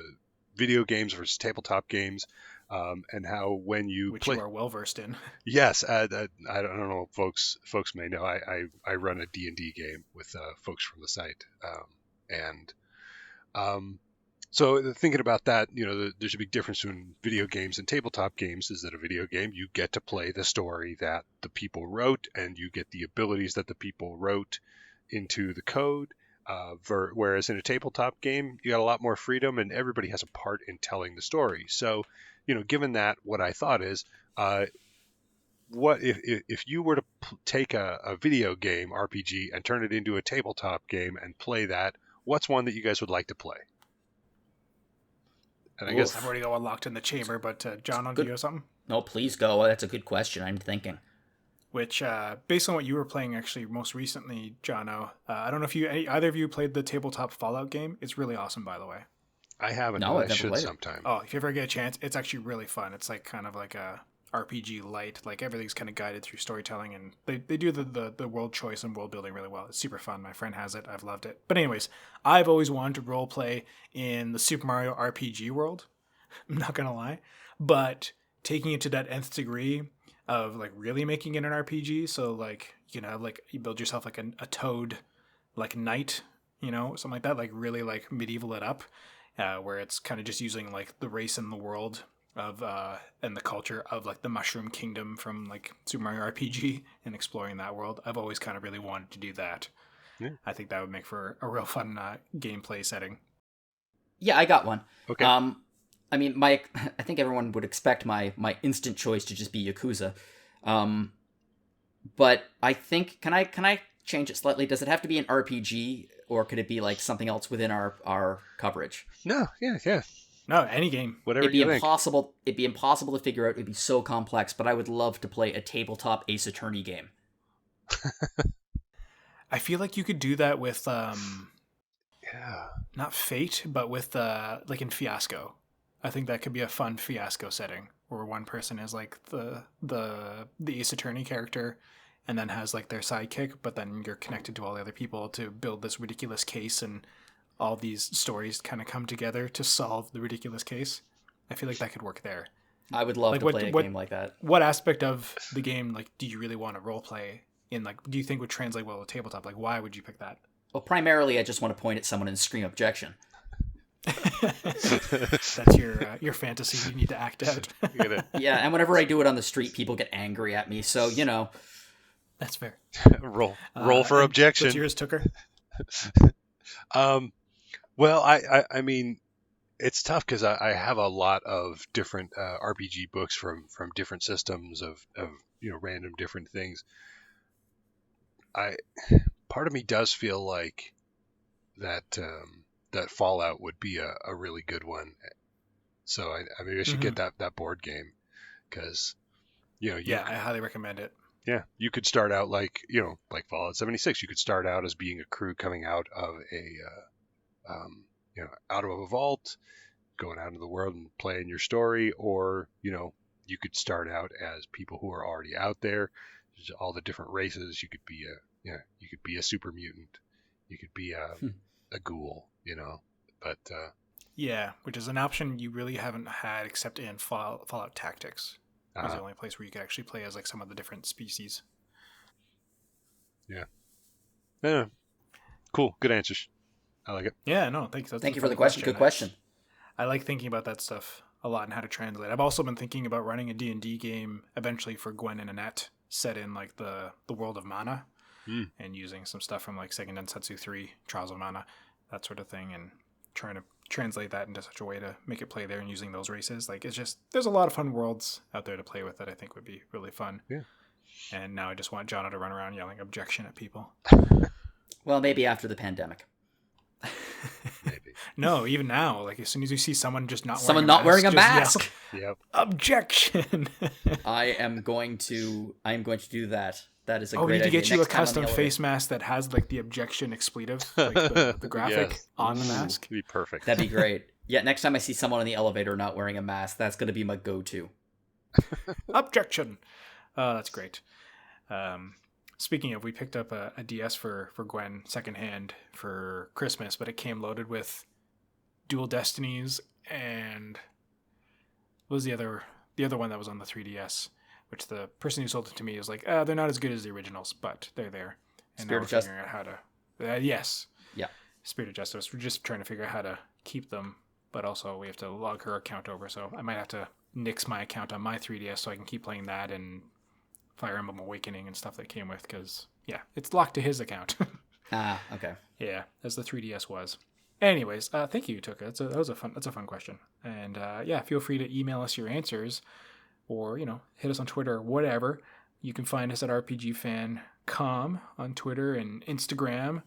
video games versus tabletop games, and how when you
Which you are well versed in.
Yes, I don't know, folks may know I run a D&D game with folks from the site, so thinking about that, there's a big difference between video games and tabletop games. Is that a video game, you get to play the story that the people wrote, and you get the abilities that the people wrote into the code. Whereas in a tabletop game, you got a lot more freedom, and everybody has a part in telling the story. So, given that, what I thought is, what if you were to take a video game RPG and turn it into a tabletop game and play that? What's one that you guys would like to play? And I guess
I've already got one locked in the chamber, but Jono, do you have something?
No, please go. That's a good question. I'm thinking.
Which, based on what you were playing actually most recently, Jono, I don't know if either of you played the tabletop Fallout game. It's really awesome, by the way.
I haven't.
No,
but I should sometime.
Oh, if you ever get a chance, it's actually really fun. It's like kind of like a RPG light. Like everything's kind of guided through storytelling, and they do the world choice and world building really well. It's super fun. My friend has it. I've loved it. But anyways, I've always wanted to role play in the Super Mario RPG world. I'm not gonna lie, but taking it to that nth degree of like really making it an RPG. So like you build yourself like a toad, like knight, something like that. Like really like medieval it up, where it's kind of just using like the race and the world of and the culture of like the Mushroom Kingdom from like Super Mario RPG and exploring that world. I've always kind of really wanted to do that. Yeah. I think that would make for a real fun gameplay setting.
Yeah, I got one.
Okay.
I mean, I think everyone would expect my instant choice to just be Yakuza, but I think can I change it slightly? Does it have to be an RPG, or could it be like something else within our coverage?
No, yeah.
No, any game.
Whatever you think.
It'd be impossible to figure out. It'd be so complex, but I would love to play a tabletop Ace Attorney game.
I feel like you could do that with
yeah.
Not Fate, but with like in Fiasco. I think that could be a fun fiasco setting where one person is like the Ace Attorney character and then has like their sidekick, but then you're connected to all the other people to build this ridiculous case, and all these stories kind of come together to solve the ridiculous case. I feel like that could work there.
I would love
like
to play a game like that.
What aspect of the game, like, do you really want to role play in? Like, do you think would translate well to tabletop? Like, why would you pick that?
Well, primarily, I just want to point at someone and scream objection.
That's your fantasy you need to act out.
Yeah, and whenever I do it on the street, people get angry at me. So, you know.
That's fair.
roll for objection.
What's yours, Tucker?
Well, I mean, it's tough because I have a lot of different RPG books from different systems of random different things. Part of me does feel like that Fallout would be a really good one. So I maybe I should get that board game because I highly recommend it. Yeah, you could start out like Fallout 76. You could start out as being a crew coming out of out of a vault, going out into the world and playing your story, or you could start out as people who are already out there. There's all the different races. You could be a super mutant. You could be a ghoul. But
which is an option you really haven't had except in Fallout Tactics. It was the only place where you could actually play as like some of the different species.
Yeah. Cool. Good answers. I like it.
Yeah, no, thanks.
Thank you for the question. Good question.
I like thinking about that stuff a lot and how to translate. I've also been thinking about running a D&D game eventually for Gwen and Annette, set in like the world of Mana, and using some stuff from like Seiken Densetsu 3, Trials of Mana, that sort of thing, and trying to translate that into such a way to make it play there and using those races. Like, it's just, there's a lot of fun worlds out there to play with that I think would be really fun.
Yeah.
And now I just want Jono to run around yelling objection at people.
Well, maybe after the pandemic.
Maybe.
No, even now, like as soon as you see someone just not
wearing a mask,
yep.
Objection.
I am going to do that. That is a great idea.
We need to get you a
Next time
custom face mask that has like the objection expletive, like the graphic on the mask.
That'd be perfect.
That'd be great. Yeah, next time I see someone in the elevator not wearing a mask, that's going to be my go-to.
Objection. That's great. Speaking of, we picked up a DS for Gwen secondhand for Christmas, but it came loaded with Dual Destinies and what was the other one that was on the 3DS, which the person who sold it to me was like, they're not as good as the originals, but they're there. And
Spirit
now
of
we're figuring out how to... yes.
Yeah.
Spirit of Justice. We're just trying to figure out how to keep them, but also we have to log her account over, so I might have to nix my account on my 3DS so I can keep playing that and Fire Emblem Awakening and stuff that came with, because, it's locked to his account.
Okay.
Yeah, as the 3DS was. Anyways, thank you, Tuka. That's a fun question. And feel free to email us your answers, or hit us on Twitter or whatever. You can find us at RPGFan.com on Twitter and Instagram.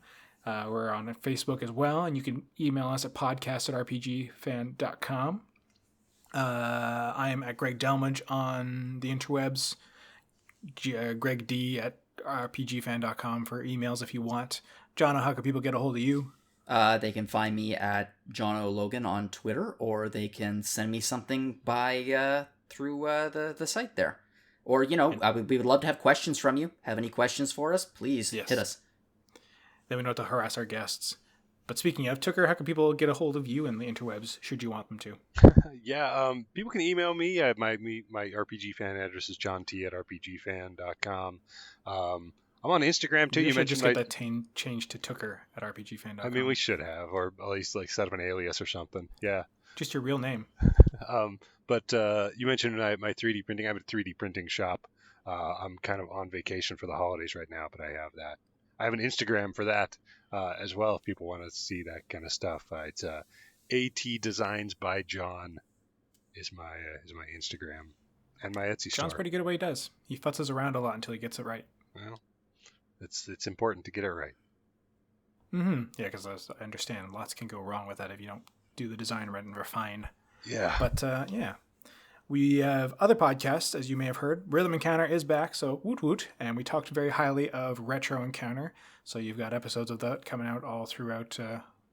We're on Facebook as well, and you can email us at podcast@rpgfan.com. I am at Greg Delmage on the interwebs. Greg D at rpgfan.com for emails if you want. Jono, how can people get a hold of you?
They can find me at Jono Logan on Twitter, or they can send me something through the site there. Or, we would love to have questions from you. Have any questions for us? Please hit us.
Then we know how to harass our guests. But speaking of, Tucker, how can people get a hold of you in the interwebs, should you want them to?
People can email me. My RPG fan address is johnt@rpgfan.com. I'm on Instagram, too.
You mentioned just get that changed to Tucker at rpgfan.com.
I mean, we should have, or at least like set up an alias or something. Yeah.
Just your real name.
But you mentioned my 3D printing. I have a 3D printing shop. I'm kind of on vacation for the holidays right now, but I have that. I have an Instagram for that as well if people want to see that kind of stuff. It's AT Designs by John is my Instagram and my Etsy store.
John's pretty good at what he does. He futzes around a lot until he gets it right.
Well, it's important to get it right.
Mm-hmm. Yeah, because I understand lots can go wrong with that if you don't do the design right and refine.
Yeah.
But we have other podcasts, as you may have heard. Rhythm Encounter is back, so woot woot. And we talked very highly of Retro Encounter. So you've got episodes of that coming out all throughout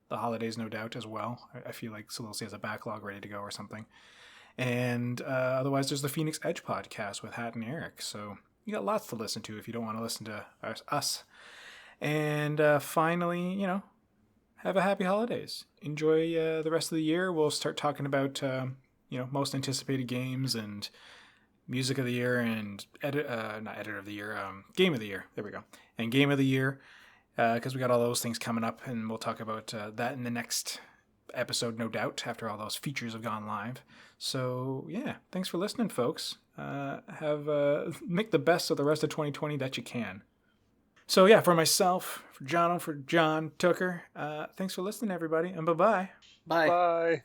the the holidays, no doubt, as well. I feel like Solilsi has a backlog ready to go or something. And otherwise, there's the Phoenix Edge podcast with Hat and Eric. So you got lots to listen to if you don't want to listen to us. And finally, have a happy holidays. Enjoy the rest of the year. We'll start talking about, most anticipated games and music of the year and not editor of the year, game of the year. There we go. And game of the year, because we got all those things coming up, and we'll talk about that in the next episode, no doubt, after all those features have gone live. So yeah, thanks for listening, folks. Make the best of the rest of 2020 that you can. So yeah, for myself, for Jono, for John Tucker, thanks for listening, everybody, and bye-bye.
Bye.
Bye.